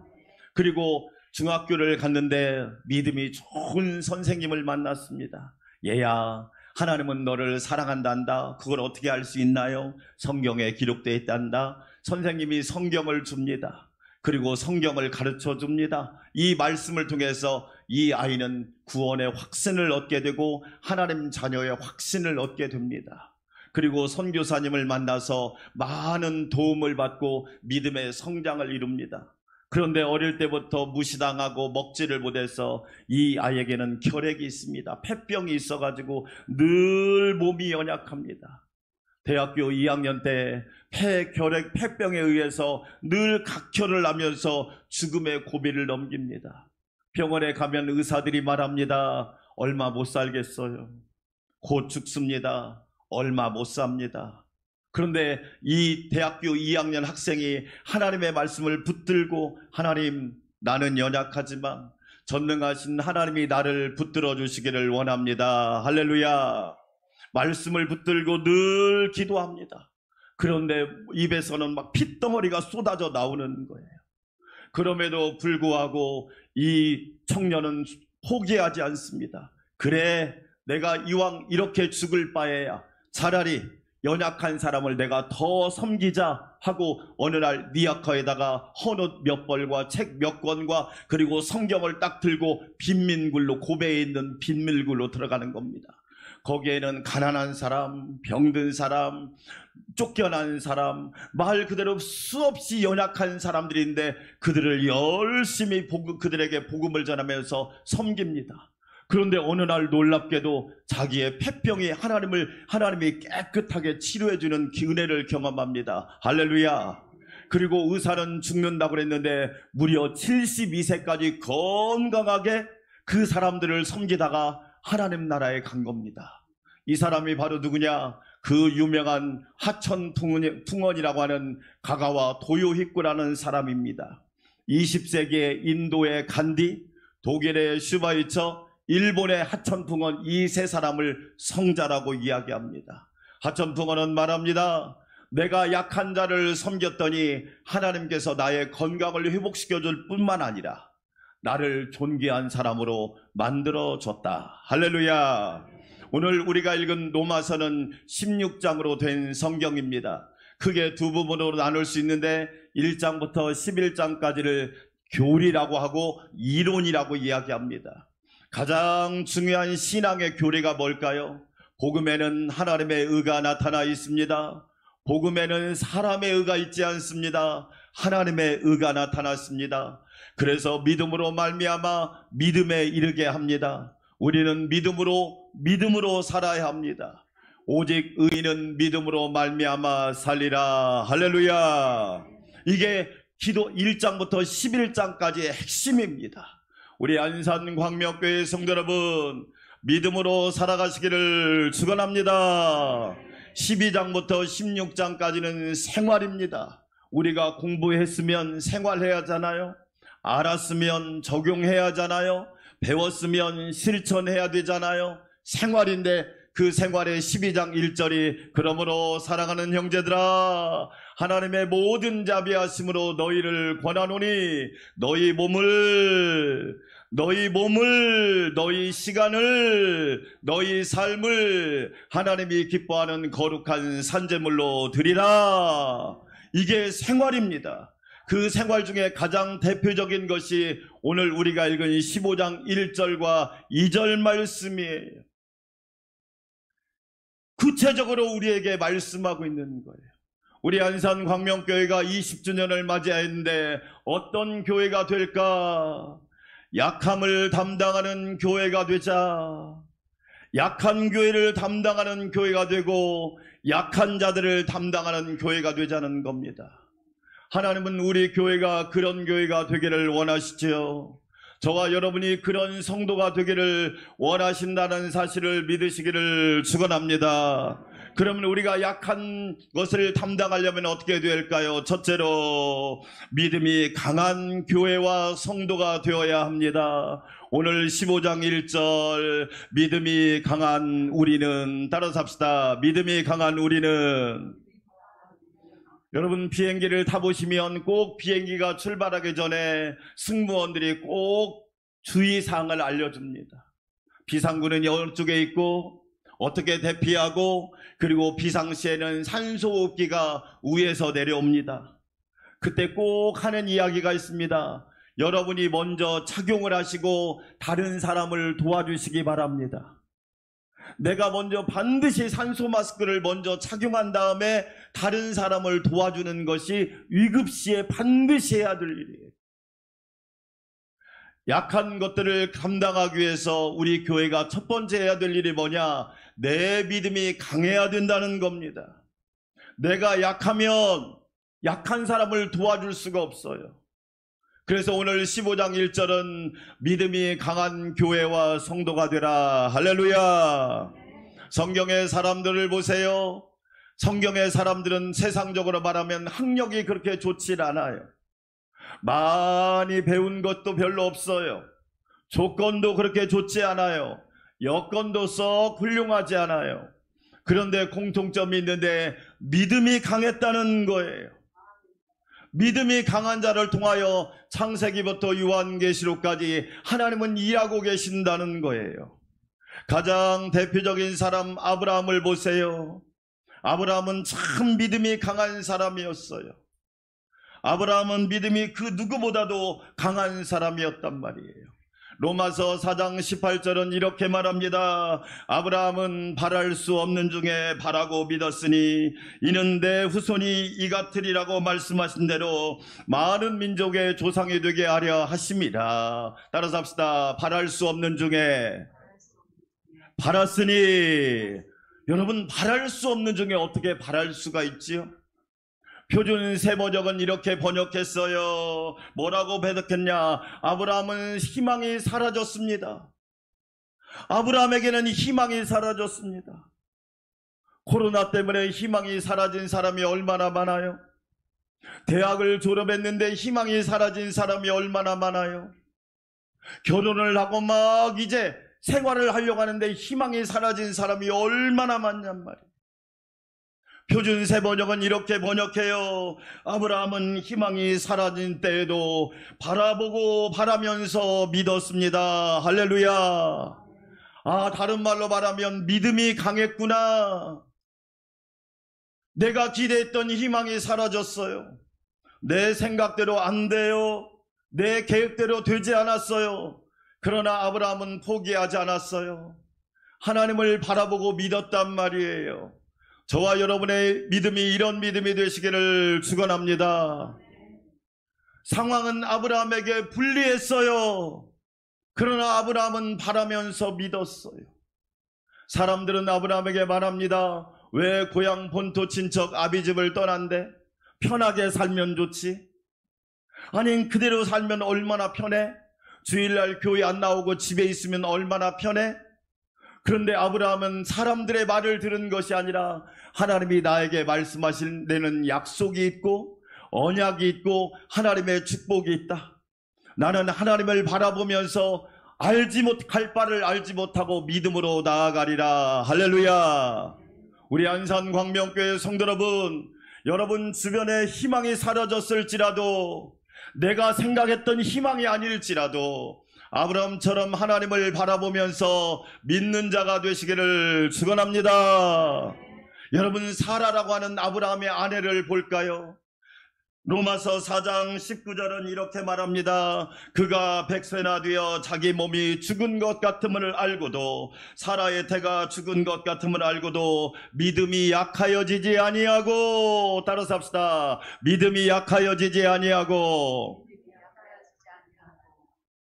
[SPEAKER 3] 그리고 중학교를 갔는데 믿음이 좋은 선생님을 만났습니다. 얘야, 하나님은 너를 사랑한단다. 그걸 어떻게 알 수 있나요? 성경에 기록되어 있단다. 선생님이 성경을 줍니다. 그리고 성경을 가르쳐 줍니다. 이 말씀을 통해서 이 아이는 구원의 확신을 얻게 되고 하나님 자녀의 확신을 얻게 됩니다. 그리고 선교사님을 만나서 많은 도움을 받고 믿음의 성장을 이룹니다. 그런데 어릴 때부터 무시당하고 먹지를 못해서 이 아이에게는 결핵이 있습니다. 폐병이 있어가지고 늘 몸이 연약합니다. 대학교 2학년 때 폐병에 의해서 늘 각혈을 하면서 죽음의 고비를 넘깁니다. 병원에 가면 의사들이 말합니다. 얼마 못 살겠어요. 곧 죽습니다. 얼마 못 삽니다. 그런데 이 대학교 2학년 학생이 하나님의 말씀을 붙들고 하나님, 나는 연약하지만 전능하신 하나님이 나를 붙들어 주시기를 원합니다. 할렐루야. 말씀을 붙들고 늘 기도합니다. 그런데 입에서는 막 핏덩어리가 쏟아져 나오는 거예요. 그럼에도 불구하고 이 청년은 포기하지 않습니다. 그래, 내가 이왕 이렇게 죽을 바에야 차라리 연약한 사람을 내가 더 섬기자 하고 어느 날 니아카에다가 헌옷 몇 벌과 책 몇 권과 그리고 성경을 딱 들고 빈민굴로, 고베에 있는 빈민굴로 들어가는 겁니다. 거기에는 가난한 사람, 병든 사람, 쫓겨난 사람, 말 그대로 수없이 연약한 사람들인데 그들을 열심히 그들에게 복음을 전하면서 섬깁니다. 그런데 어느 날 놀랍게도 자기의 폐병이 하나님이 깨끗하게 치료해주는 은혜를 경험합니다. 할렐루야. 그리고 의사는 죽는다고 그랬는데 무려 72세까지 건강하게 그 사람들을 섬기다가 하나님 나라에 간 겁니다. 이 사람이 바로 누구냐? 그 유명한 하천풍원이라고 하는 가가와 도요히코라는 사람입니다. 20세기에 인도의 간디, 독일의 슈바이처, 일본의 하천풍원, 이 세 사람을 성자라고 이야기합니다. 하천풍원은 말합니다. 내가 약한 자를 섬겼더니 하나님께서 나의 건강을 회복시켜줄 뿐만 아니라 나를 존귀한 사람으로 만들어줬다. 할렐루야. 오늘 우리가 읽은 로마서는 16장으로 된 성경입니다. 크게 두 부분으로 나눌 수 있는데 1장부터 11장까지를 교리라고 하고 이론이라고 이야기합니다. 가장 중요한 신앙의 교리가 뭘까요? 복음에는 하나님의 의가 나타나 있습니다. 복음에는 사람의 의가 있지 않습니다. 하나님의 의가 나타났습니다. 그래서 믿음으로 말미암아 믿음에 이르게 합니다. 우리는 믿음으로 살아야 합니다. 오직 의인은 믿음으로 말미암아 살리라. 할렐루야. 이게 기도 1장부터 11장까지의 핵심입니다. 우리 안산광명교회 성도 여러분, 믿음으로 살아가시기를 축원합니다. 12장부터 16장까지는 생활입니다. 우리가 공부했으면 생활해야 하잖아요. 알았으면 적용해야 하잖아요. 배웠으면 실천해야 되잖아요. 생활인데 그 생활의 12장 1절이 그러므로 사랑하는 형제들아 하나님의 모든 자비하심으로 너희를 권하노니 너희 몸을 너희 시간을 너희 삶을 하나님이 기뻐하는 거룩한 산제물로 드리라. 이게 생활입니다. 그 생활 중에 가장 대표적인 것이 오늘 우리가 읽은 15장 1절과 2절 말씀이에요. 구체적으로 우리에게 말씀하고 있는 거예요. 우리 안산광명교회가 20주년을 맞이했는데 어떤 교회가 될까? 약함을 담당하는 교회가 되자. 약한 교회를 담당하는 교회가 되고 약한 자들을 담당하는 교회가 되자는 겁니다. 하나님은 우리 교회가 그런 교회가 되기를 원하시지요. 저와 여러분이 그런 성도가 되기를 원하신다는 사실을 믿으시기를 축원합니다. 그러면 우리가 약한 것을 담당하려면 어떻게 될까요? 첫째로 믿음이 강한 교회와 성도가 되어야 합니다. 오늘 15장 1절 믿음이 강한 우리는, 따라서 합시다. 믿음이 강한 우리는. 여러분 비행기를 타보시면 꼭 비행기가 출발하기 전에 승무원들이 꼭 주의사항을 알려줍니다. 비상구는 이쪽에 있고 어떻게 대피하고, 그리고 비상시에는 산소호흡기가 위에서 내려옵니다. 그때 꼭 하는 이야기가 있습니다. 여러분이 먼저 착용을 하시고 다른 사람을 도와주시기 바랍니다. 내가 먼저 반드시 산소 마스크를 먼저 착용한 다음에 다른 사람을 도와주는 것이 위급시에 반드시 해야 될 일이에요. 약한 것들을 감당하기 위해서 우리 교회가 첫 번째 해야 될 일이 뭐냐? 내 믿음이 강해야 된다는 겁니다. 내가 약하면 약한 사람을 도와줄 수가 없어요. 그래서 오늘 15장 1절은 믿음이 강한 교회와 성도가 되라. 할렐루야. 성경의 사람들을 보세요. 성경의 사람들은 세상적으로 말하면 학력이 그렇게 좋지 않아요. 많이 배운 것도 별로 없어요. 조건도 그렇게 좋지 않아요. 여건도 썩 훌륭하지 않아요. 그런데 공통점이 있는데 믿음이 강했다는 거예요. 믿음이 강한 자를 통하여 창세기부터 요한계시록까지 하나님은 일하고 계신다는 거예요. 가장 대표적인 사람 아브라함을 보세요. 아브라함은 참 믿음이 강한 사람이었어요. 아브라함은 믿음이 그 누구보다도 강한 사람이었단 말이에요. 로마서 4장 18절은 이렇게 말합니다. 아브라함은 바랄 수 없는 중에 바라고 믿었으니 이는 내 후손이 이 같으리라고 말씀하신 대로 많은 민족의 조상이 되게 하려 하심이라. 따라서 합시다. 바랄 수 없는 중에 바랐으니 여러분 바랄 수 없는 중에 어떻게 바랄 수가 있지요? 표준 세번역은 이렇게 번역했어요. 뭐라고 번역했냐? 아브라함은 희망이 사라졌습니다. 아브라함에게는 희망이 사라졌습니다. 코로나 때문에 희망이 사라진 사람이 얼마나 많아요? 대학을 졸업했는데 희망이 사라진 사람이 얼마나 많아요? 결혼을 하고 막 이제 생활을 하려고 하는데 희망이 사라진 사람이 얼마나 많냔 말이에요. 표준 세번역은 이렇게 번역해요. 아브라함은 희망이 사라진 때에도 바라보고 바라면서 믿었습니다. 할렐루야. 아, 다른 말로 말하면 믿음이 강했구나. 내가 기대했던 희망이 사라졌어요. 내 생각대로 안 돼요. 내 계획대로 되지 않았어요. 그러나 아브라함은 포기하지 않았어요. 하나님을 바라보고 믿었단 말이에요. 저와 여러분의 믿음이 이런 믿음이 되시기를 축원합니다. 상황은 아브라함에게 불리했어요. 그러나 아브라함은 바라면서 믿었어요. 사람들은 아브라함에게 말합니다. 왜 고향 본토 친척 아비집을 떠난대? 편하게 살면 좋지. 아니 그대로 살면 얼마나 편해? 주일날 교회 안 나오고 집에 있으면 얼마나 편해? 그런데 아브라함은 사람들의 말을 들은 것이 아니라 하나님이 나에게 말씀하신 데는 약속이 있고 언약이 있고 하나님의 축복이 있다. 나는 하나님을 바라보면서 알지 못할 바를 알지 못하고 믿음으로 나아가리라. 할렐루야. 우리 안산 광명교회 성도 여러분, 여러분 주변에 희망이 사라졌을지라도 내가 생각했던 희망이 아닐지라도 아브라함처럼 하나님을 바라보면서 믿는 자가 되시기를 축원합니다. 여러분 사라라고 하는 아브라함의 아내를 볼까요? 로마서 4장 19절은 이렇게 말합니다. 그가 100세나 되어 자기 몸이 죽은 것 같음을 알고도 사라의 태가 죽은 것 같음을 알고도 믿음이 약하여지지 아니하고, 따라서 합시다. 믿음이 약하여지지 아니하고.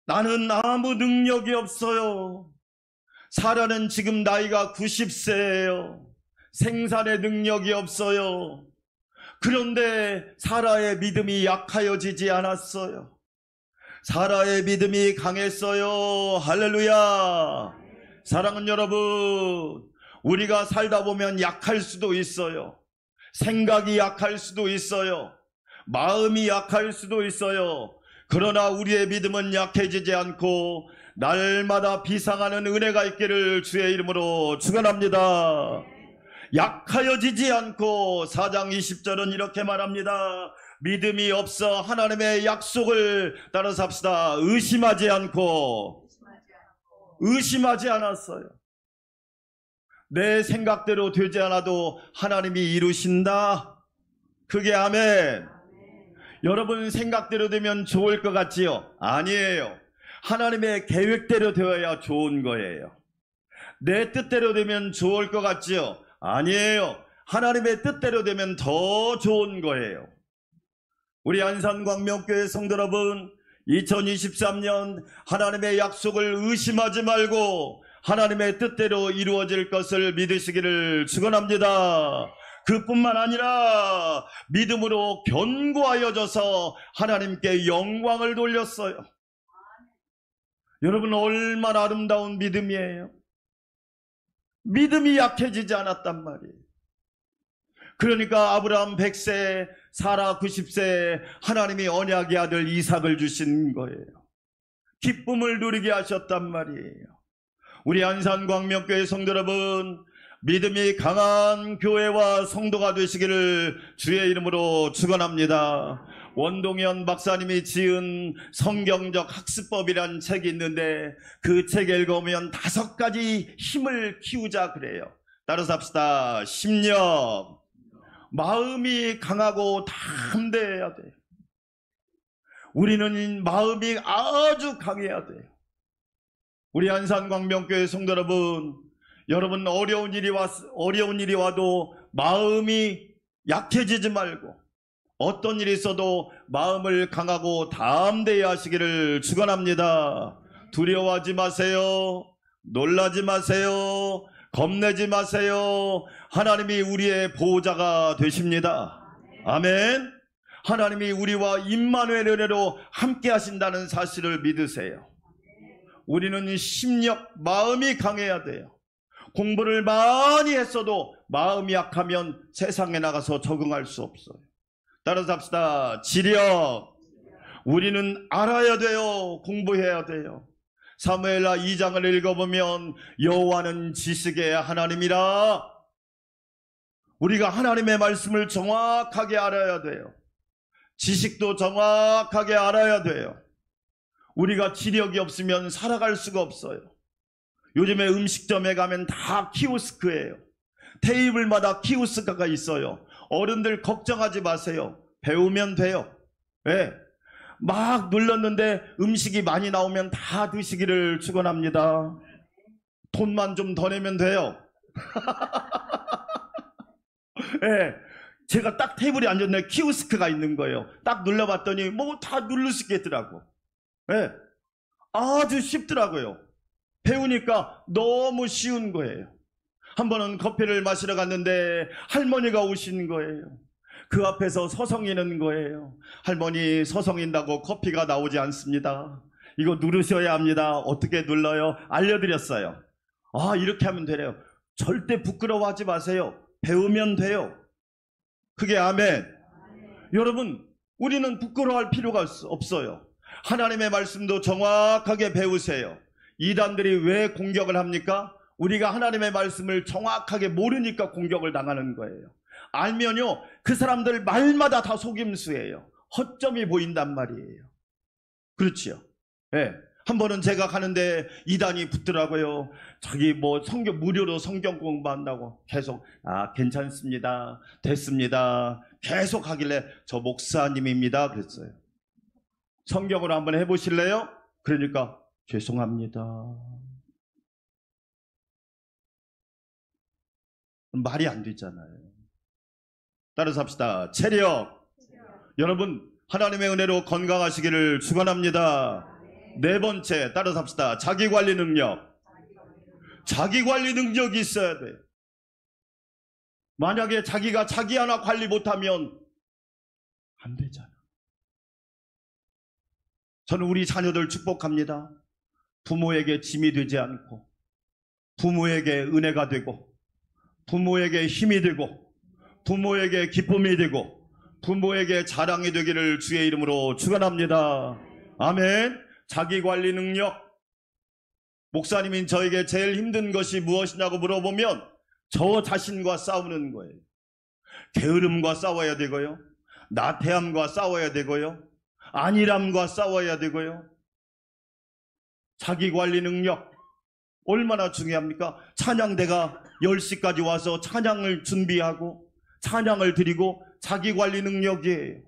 [SPEAKER 3] 나는 아무 능력이 없어요. 사라는 지금 나이가 90세예요. 생산의 능력이 없어요. 그런데 사라의 믿음이 약하여지지 않았어요. 사라의 믿음이 강했어요. 할렐루야. 사랑하는 여러분, 우리가 살다 보면 약할 수도 있어요. 생각이 약할 수도 있어요. 마음이 약할 수도 있어요. 그러나 우리의 믿음은 약해지지 않고 날마다 비상하는 은혜가 있기를 주의 이름으로 축원합니다. 약하여지지 않고 4장 20절은 이렇게 말합니다. 믿음이 없어 하나님의 약속을, 따라서 합시다. 의심하지 않았어요. 내 생각대로 되지 않아도 하나님이 이루신다. 그게 아멘. 여러분 생각대로 되면 좋을 것 같지요? 아니에요. 하나님의 계획대로 되어야 좋은 거예요. 내 뜻대로 되면 좋을 것 같지요? 아니에요. 하나님의 뜻대로 되면 더 좋은 거예요. 우리 안산광명교회 성도 여러분, 2023년 하나님의 약속을 의심하지 말고 하나님의 뜻대로 이루어질 것을 믿으시기를 축원합니다. 그뿐만 아니라 믿음으로 견고하여져서 하나님께 영광을 돌렸어요. 여러분 얼마나 아름다운 믿음이에요. 믿음이 약해지지 않았단 말이에요. 그러니까 아브라함 100세, 사라 90세, 하나님이 언약의 아들 이삭을 주신 거예요. 기쁨을 누리게 하셨단 말이에요. 우리 안산광명교회 성도 여러분, 믿음이 강한 교회와 성도가 되시기를 주의 이름으로 축원합니다. 원동현 박사님이 지은 성경적 학습법이란 책이 있는데 그 책 읽어보면 5가지 힘을 키우자 그래요. 따라서 합시다. 심령, 마음이 강하고 담대해야 돼요. 우리는 마음이 아주 강해야 돼요. 우리 안산광명교회 성도 여러분, 여러분 어려운 일이 와도 마음이 약해지지 말고 어떤 일이 있어도 마음을 강하고 담대히 하시기를 축원합니다. 두려워하지 마세요. 놀라지 마세요. 겁내지 마세요. 하나님이 우리의 보호자가 되십니다. 아멘. 하나님이 우리와 임마누엘 은혜로 함께 하신다는 사실을 믿으세요. 우리는 심력, 마음이 강해야 돼요. 공부를 많이 했어도 마음이 약하면 세상에 나가서 적응할 수 없어요. 따라서 합시다. 지력. 우리는 알아야 돼요. 공부해야 돼요. 사무엘하 2장을 읽어보면 여호와는 지식의 하나님이라. 우리가 하나님의 말씀을 정확하게 알아야 돼요. 지식도 정확하게 알아야 돼요. 우리가 지력이 없으면 살아갈 수가 없어요. 요즘에 음식점에 가면 다 키오스크예요. 테이블마다 키오스크가 있어요. 어른들 걱정하지 마세요. 배우면 돼요. 네. 막 눌렀는데 음식이 많이 나오면 다 드시기를 축원합니다. 돈만 좀 더 내면 돼요. 네. 제가 딱 테이블에 앉았는데 키오스크가 있는 거예요. 딱 눌러봤더니 뭐 다 누를 수 있겠더라고. 네. 아주 쉽더라고요. 배우니까 너무 쉬운 거예요. 한 번은 커피를 마시러 갔는데 할머니가 오신 거예요. 그 앞에서 서성이는 거예요. 할머니, 서성인다고 커피가 나오지 않습니다. 이거 누르셔야 합니다. 어떻게 눌러요? 알려드렸어요. 아, 이렇게 하면 되래요. 절대 부끄러워하지 마세요. 배우면 돼요. 그게 아멘. 여러분, 우리는 부끄러워할 필요가 없어요. 하나님의 말씀도 정확하게 배우세요. 이단들이 왜 공격을 합니까? 우리가 하나님의 말씀을 정확하게 모르니까 공격을 당하는 거예요. 알면요, 그 사람들 말마다 다 속임수예요. 허점이 보인단 말이에요. 그렇지요. 네. 한 번은 제가 가는데 이단이 붙더라고요. 자기 뭐 성경 무료로 성경 공부한다고 계속 괜찮습니다. 됐습니다. 계속 하길래 저 목사님입니다. 그랬어요. 성경으로 한번 해보실래요? 그러니까 죄송합니다. 말이 안 되잖아요. 따라서 합시다. 체력. 여러분, 하나님의 은혜로 건강하시기를 축원합니다. 네 번째, 따라서 합시다. 자기관리 능력. 자기관리 능력이 있어야 돼. 만약에 자기가 자기 하나 관리 못하면 안 되잖아. 저는 우리 자녀들 축복합니다. 부모에게 짐이 되지 않고, 부모에게 은혜가 되고, 부모에게 힘이 되고, 부모에게 기쁨이 되고, 부모에게 자랑이 되기를 주의 이름으로 축원합니다. 아멘. 자기관리 능력. 목사님이 저에게 제일 힘든 것이 무엇이냐고 물어보면 저 자신과 싸우는 거예요. 게으름과 싸워야 되고요, 나태함과 싸워야 되고요, 안일함과 싸워야 되고요. 자기관리 능력 얼마나 중요합니까? 찬양대가 10시까지 와서 찬양을 준비하고 찬양을 드리고 자기관리 능력이에요.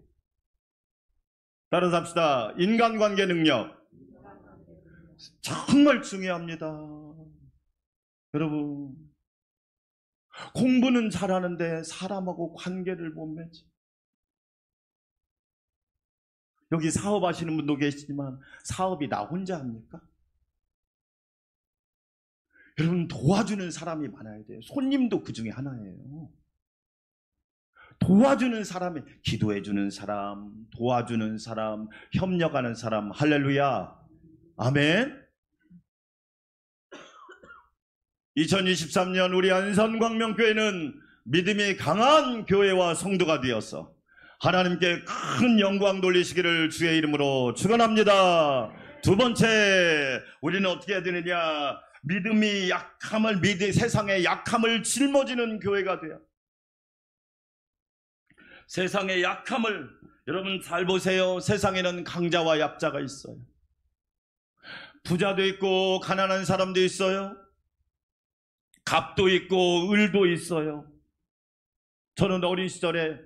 [SPEAKER 3] 따라서 합시다. 인간관계 능력 정말 중요합니다. 여러분, 공부는 잘하는데 사람하고 관계를 못 맺어. 여기 사업하시는 분도 계시지만 사업이 나 혼자 합니까? 여러분, 도와주는 사람이 많아야 돼요. 손님도 그 중에 하나예요. 도와주는 사람이, 기도해주는 사람, 도와주는 사람, 협력하는 사람. 할렐루야. 아멘. 2023년 우리 안산광명교회는 믿음이 강한 교회와 성도가 되어서 하나님께 큰 영광 돌리시기를 주의 이름으로 축원합니다. 두 번째, 우리는 어떻게 해야 되느냐? 믿음이 약함을, 세상의 약함을 짊어지는 교회가 돼요. 세상의 약함을, 여러분 잘 보세요. 세상에는 강자와 약자가 있어요. 부자도 있고 가난한 사람도 있어요. 갑도 있고 을도 있어요. 저는 어린 시절에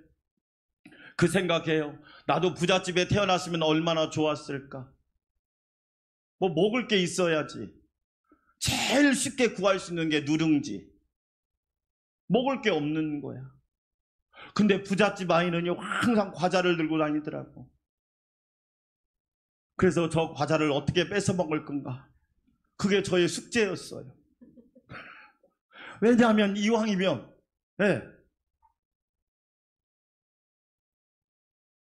[SPEAKER 3] 그 생각해요. 나도 부잣집에 태어났으면 얼마나 좋았을까. 뭐 먹을 게 있어야지. 제일 쉽게 구할 수 있는 게 누룽지. 먹을 게 없는 거야. 근데 부잣집 아이는요, 항상 과자를 들고 다니더라고. 그래서 저 과자를 어떻게 뺏어 먹을 건가. 그게 저의 숙제였어요. 왜냐하면 이왕이면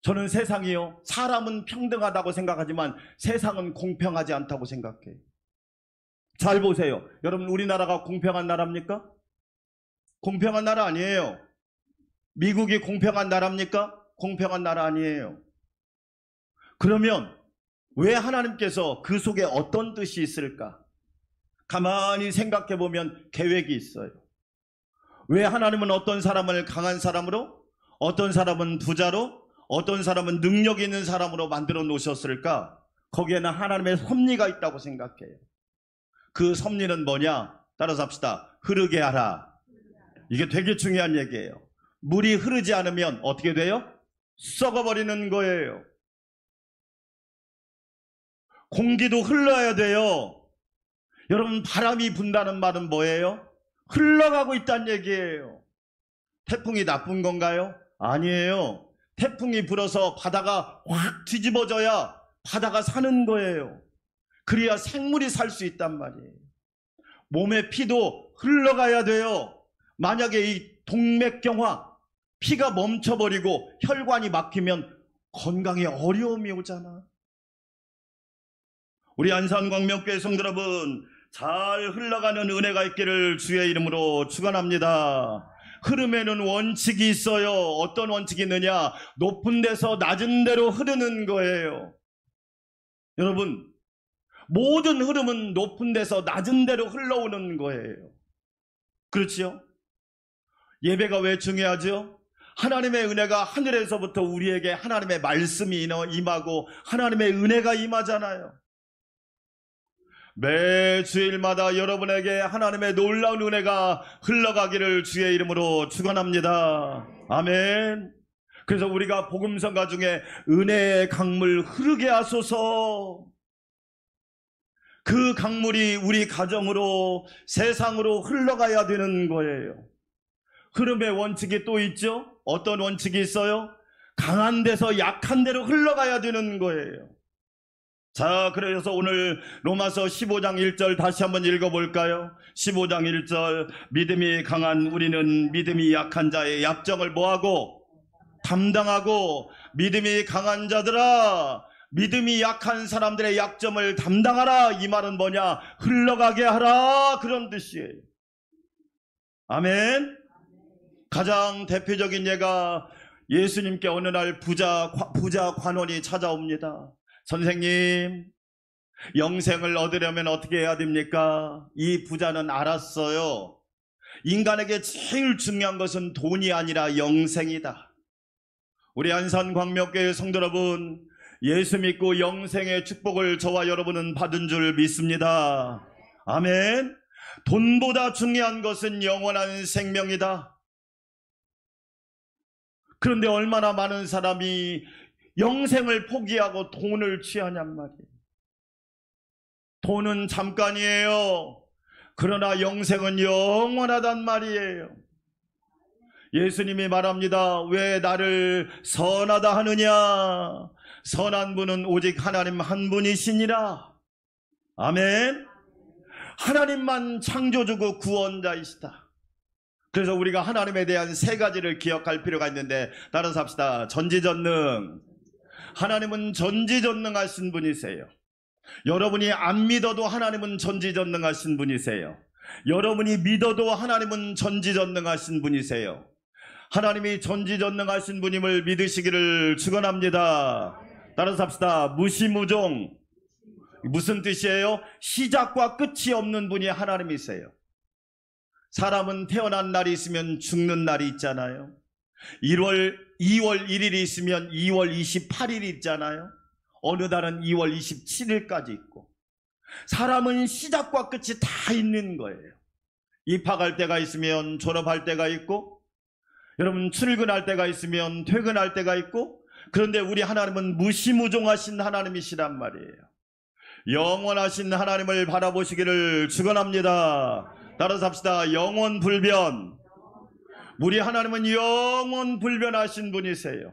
[SPEAKER 3] 저는 세상이요, 사람은 평등하다고 생각하지만 세상은 공평하지 않다고 생각해요. 잘 보세요. 여러분, 우리나라가 공평한 나라입니까? 공평한 나라 아니에요. 미국이 공평한 나라입니까? 공평한 나라 아니에요. 그러면 왜 하나님께서 그 속에 어떤 뜻이 있을까? 가만히 생각해 보면 계획이 있어요. 왜 하나님은 어떤 사람을 강한 사람으로, 어떤 사람은 부자로, 어떤 사람은 능력 있는 사람으로 만들어 놓으셨을까? 거기에는 하나님의 섭리가 있다고 생각해요. 그 섭리는 뭐냐? 따라서 합시다. 흐르게 하라. 이게 되게 중요한 얘기예요. 물이 흐르지 않으면 어떻게 돼요? 썩어버리는 거예요. 공기도 흘러야 돼요. 여러분, 바람이 분다는 말은 뭐예요? 흘러가고 있다는 얘기예요. 태풍이 나쁜 건가요? 아니에요. 태풍이 불어서 바다가 확 뒤집어져야 바다가 사는 거예요. 그래야 생물이 살 수 있단 말이에요. 몸의 피도 흘러가야 돼요. 만약에 이 동맥경화, 피가 멈춰버리고 혈관이 막히면 건강에 어려움이 오잖아. 우리 안산광명교회 성도 여러분, 잘 흘러가는 은혜가 있기를 주의 이름으로 축원합니다. 흐름에는 원칙이 있어요. 어떤 원칙이 있느냐? 높은 데서 낮은 데로 흐르는 거예요. 여러분, 모든 흐름은 높은 데서 낮은 데로 흘러오는 거예요. 그렇지요? 예배가 왜 중요하죠? 하나님의 은혜가 하늘에서부터 우리에게 하나님의 말씀이 임하고 하나님의 은혜가 임하잖아요. 매 주일마다 여러분에게 하나님의 놀라운 은혜가 흘러가기를 주의 이름으로 축원합니다. 아멘. 그래서 우리가 복음성가 중에 은혜의 강물 흐르게 하소서, 그 강물이 우리 가정으로, 세상으로 흘러가야 되는 거예요. 흐름의 원칙이 또 있죠. 어떤 원칙이 있어요? 강한 데서 약한 데로 흘러가야 되는 거예요. 자, 그래서 오늘 로마서 15장 1절 다시 한번 읽어볼까요? 15장 1절, 믿음이 강한 우리는 믿음이 약한 자의 약정을 뭐하고? 담당하고, 믿음이 강한 자들아, 믿음이 약한 사람들의 약점을 담당하라. 이 말은 뭐냐? 흘러가게 하라, 그런 뜻이에요. 아멘. 가장 대표적인 예가 예수님께 어느 날 부자 관원이 찾아옵니다. 선생님, 영생을 얻으려면 어떻게 해야 됩니까? 이 부자는 알았어요. 인간에게 제일 중요한 것은 돈이 아니라 영생이다. 우리 안산광명교회 성도 여러분, 예수 믿고 영생의 축복을 저와 여러분은 받은 줄 믿습니다. 아멘. 돈보다 중요한 것은 영원한 생명이다. 그런데 얼마나 많은 사람이 영생을 포기하고 돈을 취하냔 말이에요. 돈은 잠깐이에요. 그러나 영생은 영원하단 말이에요. 예수님이 말합니다. 왜 나를 선하다 하느냐? 선한 분은 오직 하나님 한 분이시니라. 아멘. 하나님만 창조주고 구원자이시다. 그래서 우리가 하나님에 대한 세 가지를 기억할 필요가 있는데, 따라서 합시다. 전지전능. 하나님은 전지전능하신 분이세요. 여러분이 안 믿어도 하나님은 전지전능하신 분이세요. 여러분이 믿어도 하나님은 전지전능하신 분이세요. 하나님이 전지전능하신 분임을 믿으시기를 축원합니다. 따라서 합시다. 무시무종. 무슨 뜻이에요? 시작과 끝이 없는 분이 하나님이세요. 사람은 태어난 날이 있으면 죽는 날이 있잖아요. 2월 1일이 있으면 2월 28일이 있잖아요. 어느 달은 2월 27일까지 있고, 사람은 시작과 끝이 다 있는 거예요. 입학할 때가 있으면 졸업할 때가 있고, 여러분 출근할 때가 있으면 퇴근할 때가 있고, 그런데 우리 하나님은 무시무종하신 하나님이시란 말이에요. 영원하신 하나님을 바라보시기를 축원합니다. 따라서 합시다. 영원불변. 우리 하나님은 영원불변하신 분이세요.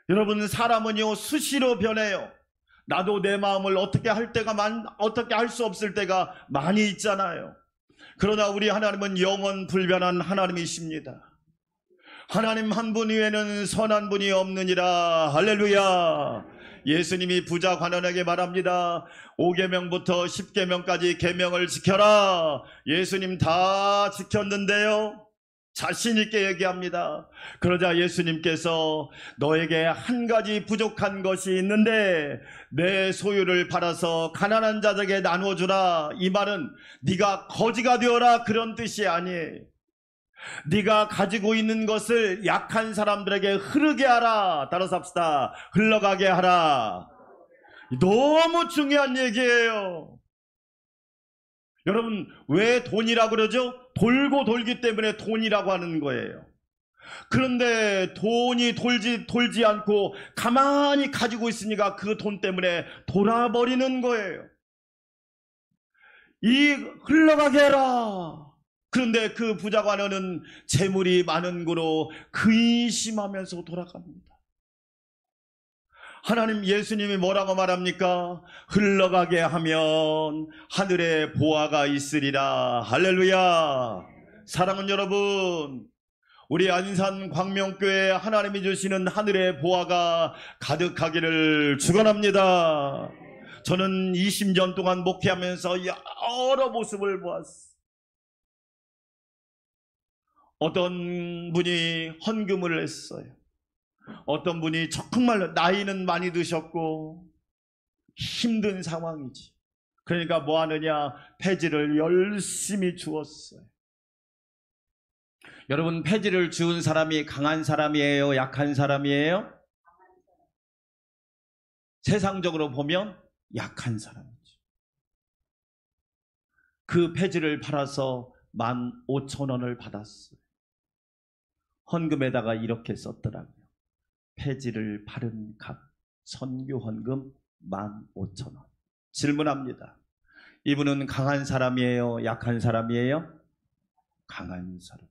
[SPEAKER 3] 여러분, 사람은요 수시로 변해요. 나도 내 마음을 어떻게 할 수 없을 때가 많이 있잖아요. 그러나 우리 하나님은 영원 불변한 하나님이십니다. 하나님 한 분 외에는 선한 분이 없느니라. 할렐루야. 예수님이 부자 관원에게 말합니다. 5계명부터 10계명까지 계명을 지켜라. 예수님 다 지켰는데요, 자신 있게 얘기합니다. 그러자 예수님께서 너에게 한 가지 부족한 것이 있는데 내 소유를 팔아서 가난한 자들에게 나눠주라. 이 말은 네가 거지가 되어라 그런 뜻이 아니에요. 네가 가지고 있는 것을 약한 사람들에게 흐르게 하라. 따라서 합시다. 흘러가게 하라. 너무 중요한 얘기예요. 여러분, 왜 돈이라고 그러죠? 돌고 돌기 때문에 돈이라고 하는 거예요. 그런데 돈이 돌지 않고 가만히 가지고 있으니까 그 돈 때문에 돌아버리는 거예요. 이 흘러가게 해라. 그런데 그 부자관원은 재물이 많은 고로 근심하면서 돌아갑니다. 하나님, 예수님이 뭐라고 말합니까? 흘러가게 하면 하늘에 보화가 있으리라. 할렐루야. 사랑하는 여러분, 우리 안산 광명교회 하나님이 주시는 하늘의 보화가 가득하기를 축원합니다. 저는 20년 동안 목회하면서 여러 모습을 보았어요. 어떤 분이 헌금을 했어요. 어떤 분이 정말 나이는 많이 드셨고 힘든 상황이지. 그러니까 뭐 하느냐? 폐지를 열심히 주었어요. 여러분, 폐지를 주운 사람이 강한 사람이에요? 약한 사람이에요? 세상적으로 보면 약한 사람이죠. 그 폐지를 팔아서 15,000원을 받았어요. 헌금에다가 이렇게 썼더라고요. 폐지를 바른 값, 선교 헌금 15,000원. 질문합니다. 이분은 강한 사람이에요? 약한 사람이에요? 강한 사람.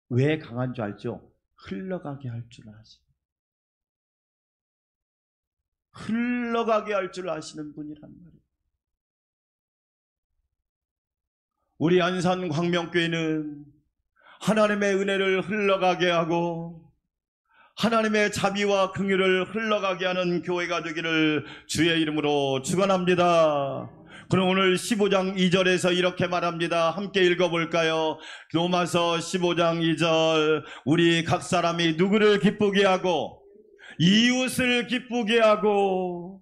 [SPEAKER 3] 왜 강한 줄 알죠? 흘러가게 할 줄 아시는, 흘러가게 할 줄 아시는 분이란 말이에요. 우리 안산 광명교회는 하나님의 은혜를 흘러가게 하고 하나님의 자비와 긍휼을 흘러가게 하는 교회가 되기를 주의 이름으로 축원합니다. 그럼 오늘 15장 2절에서 이렇게 말합니다. 함께 읽어볼까요? 로마서 15장 2절. 우리 각 사람이 누구를 기쁘게 하고 이웃을 기쁘게 하고.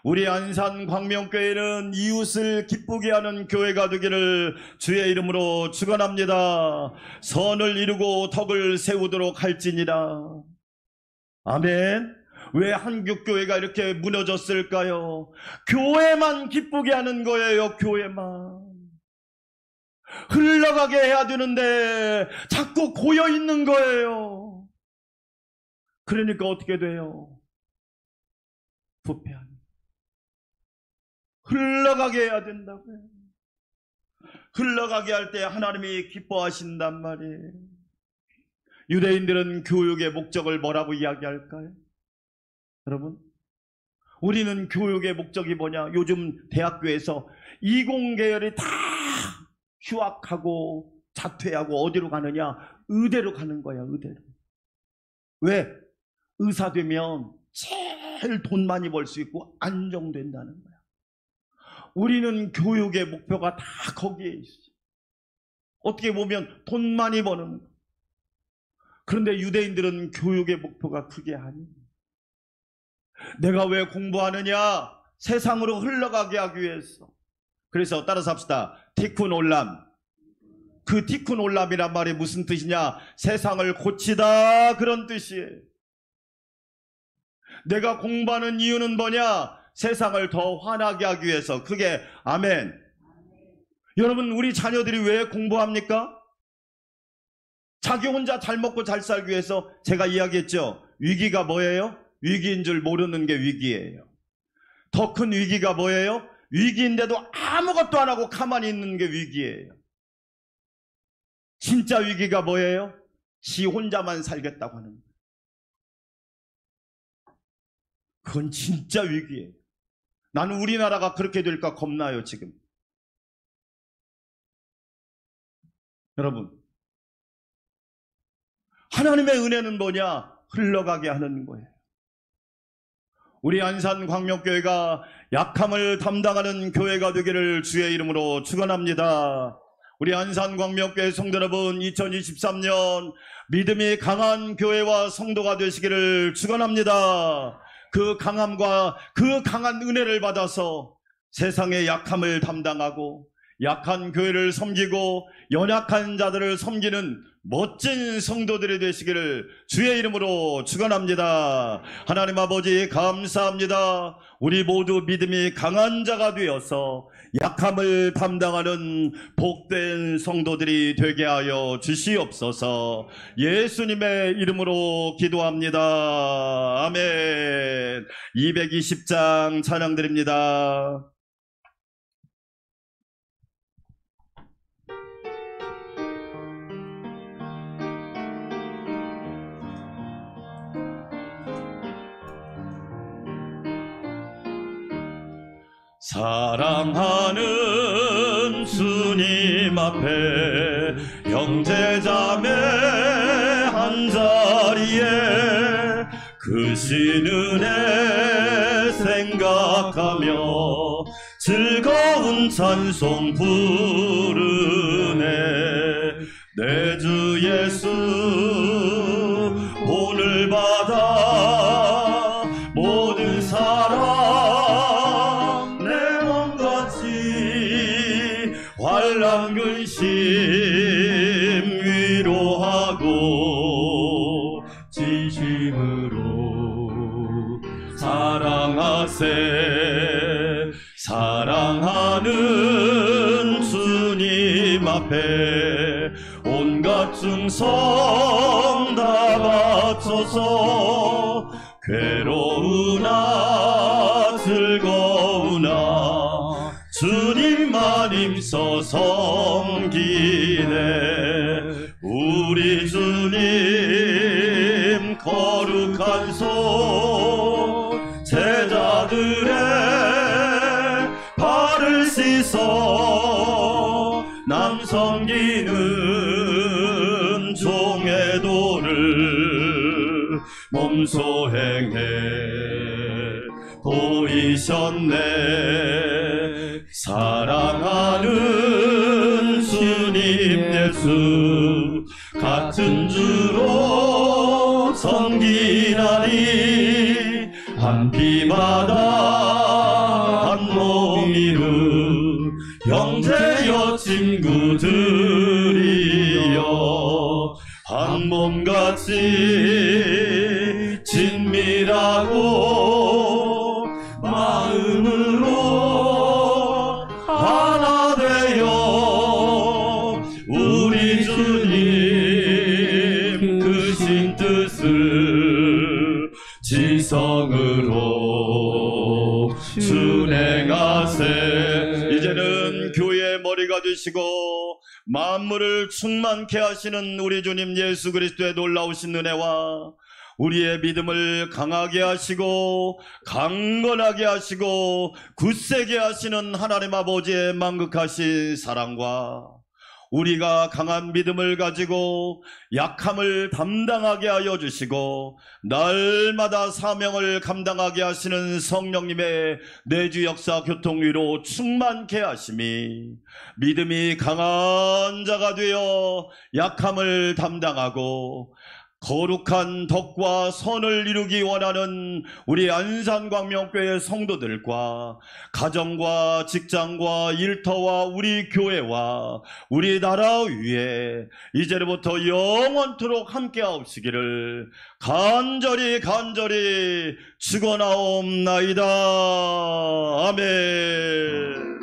[SPEAKER 3] 우리 안산 광명교회는 이웃을 기쁘게 하는 교회가 되기를 주의 이름으로 축원합니다. 선을 이루고 덕을 세우도록 할지니라. 아멘. 왜 한국교회가 이렇게 무너졌을까요? 교회만 기쁘게 하는 거예요. 교회만 흘러가게 해야 되는데 자꾸 고여있는 거예요. 그러니까 어떻게 돼요? 부패하는. 흘러가게 해야 된다고요. 흘러가게 할 때 하나님이 기뻐하신단 말이에요. 유대인들은 교육의 목적을 뭐라고 이야기할까요? 여러분, 우리는 교육의 목적이 뭐냐? 요즘 대학교에서 이공계열이 다 휴학하고 자퇴하고 어디로 가느냐? 의대로 가는 거야. 의대로. 왜? 의사 되면 제일 돈 많이 벌 수 있고 안정된다는 거야. 우리는 교육의 목표가 다 거기에 있어. 어떻게 보면 돈 많이 버는 거. 그런데 유대인들은 교육의 목표가 그게 아니에요. 내가 왜 공부하느냐? 세상으로 흘러가게 하기 위해서. 그래서 따라서 합시다. 티쿤 올람. 그 티쿤 올람이란 말이 무슨 뜻이냐? 세상을 고치다, 그런 뜻이에요. 내가 공부하는 이유는 뭐냐? 세상을 더 환하게 하기 위해서. 그게 아멘. 여러분, 우리 자녀들이 왜 공부합니까? 자기 혼자 잘 먹고 잘 살기 위해서. 제가 이야기했죠. 위기가 뭐예요? 위기인 줄 모르는 게 위기예요. 더 큰 위기가 뭐예요? 위기인데도 아무것도 안 하고 가만히 있는 게 위기예요. 진짜 위기가 뭐예요? 지 혼자만 살겠다고 하는 거예요. 그건 진짜 위기예요. 나는 우리나라가 그렇게 될까 겁나요, 지금. 여러분, 하나님의 은혜는 뭐냐? 흘러가게 하는 거예요. 우리 안산광명교회가 약함을 담당하는 교회가 되기를 주의 이름으로 축원합니다. 우리 안산광명교회 성도 여러분, 2023년 믿음이 강한 교회와 성도가 되시기를 축원합니다. 그 강함과 그 강한 은혜를 받아서 세상의 약함을 담당하고 약한 교회를 섬기고 연약한 자들을 섬기는 멋진 성도들이 되시기를 주의 이름으로 축원합니다. 하나님 아버지 감사합니다. 우리 모두 믿음이 강한 자가 되어서 약함을 담당하는 복된 성도들이 되게 하여 주시옵소서. 예수님의 이름으로 기도합니다. 아멘. 220장 찬양드립니다. 사랑하는 주님 앞에 형제자매 한자리에 크신 은혜 생각하며 즐거운 찬송 부르네. 내 주 예수 오늘 받아 모든 사랑 환난 근심 위로하고 진심으로 사랑하세. 사랑하는 주님 앞에 온갖 충성 다 바쳐서 괴로우나 즐거우나 주님만 힘써 섬기네. 우리 주님 거룩한 손 제자들의 발을 씻어 남 섬기는 종의 도를 몸소 행해 보이셨네. 사랑하는 주님 예수 같은 주로 섬기나니 한 피마다 한 몸이루 형제여 친구들이여 한 몸같이 친밀하고 마음으로 하나 되어 우리 주님 크신 뜻을 지성으로 준행하세. 이제는 교회의 머리가 되시고 만물을 충만케 하시는 우리 주님 예수 그리스도의 놀라우신 은혜와 우리의 믿음을 강하게 하시고 강건하게 하시고 굳세게 하시는 하나님 아버지의 만극하신 사랑과 우리가 강한 믿음을 가지고 약함을 담당하게 하여 주시고 날마다 사명을 감당하게 하시는 성령님의 내주 역사 교통위로 충만케 하심이 믿음이 강한 자가 되어 약함을 담당하고 거룩한 덕과 선을 이루기 원하는 우리 안산광명교회 성도들과 가정과 직장과 일터와 우리 교회와 우리 나라 위에 이제부터 영원토록 함께하옵시기를 간절히 축원하옵나이다. 아멘.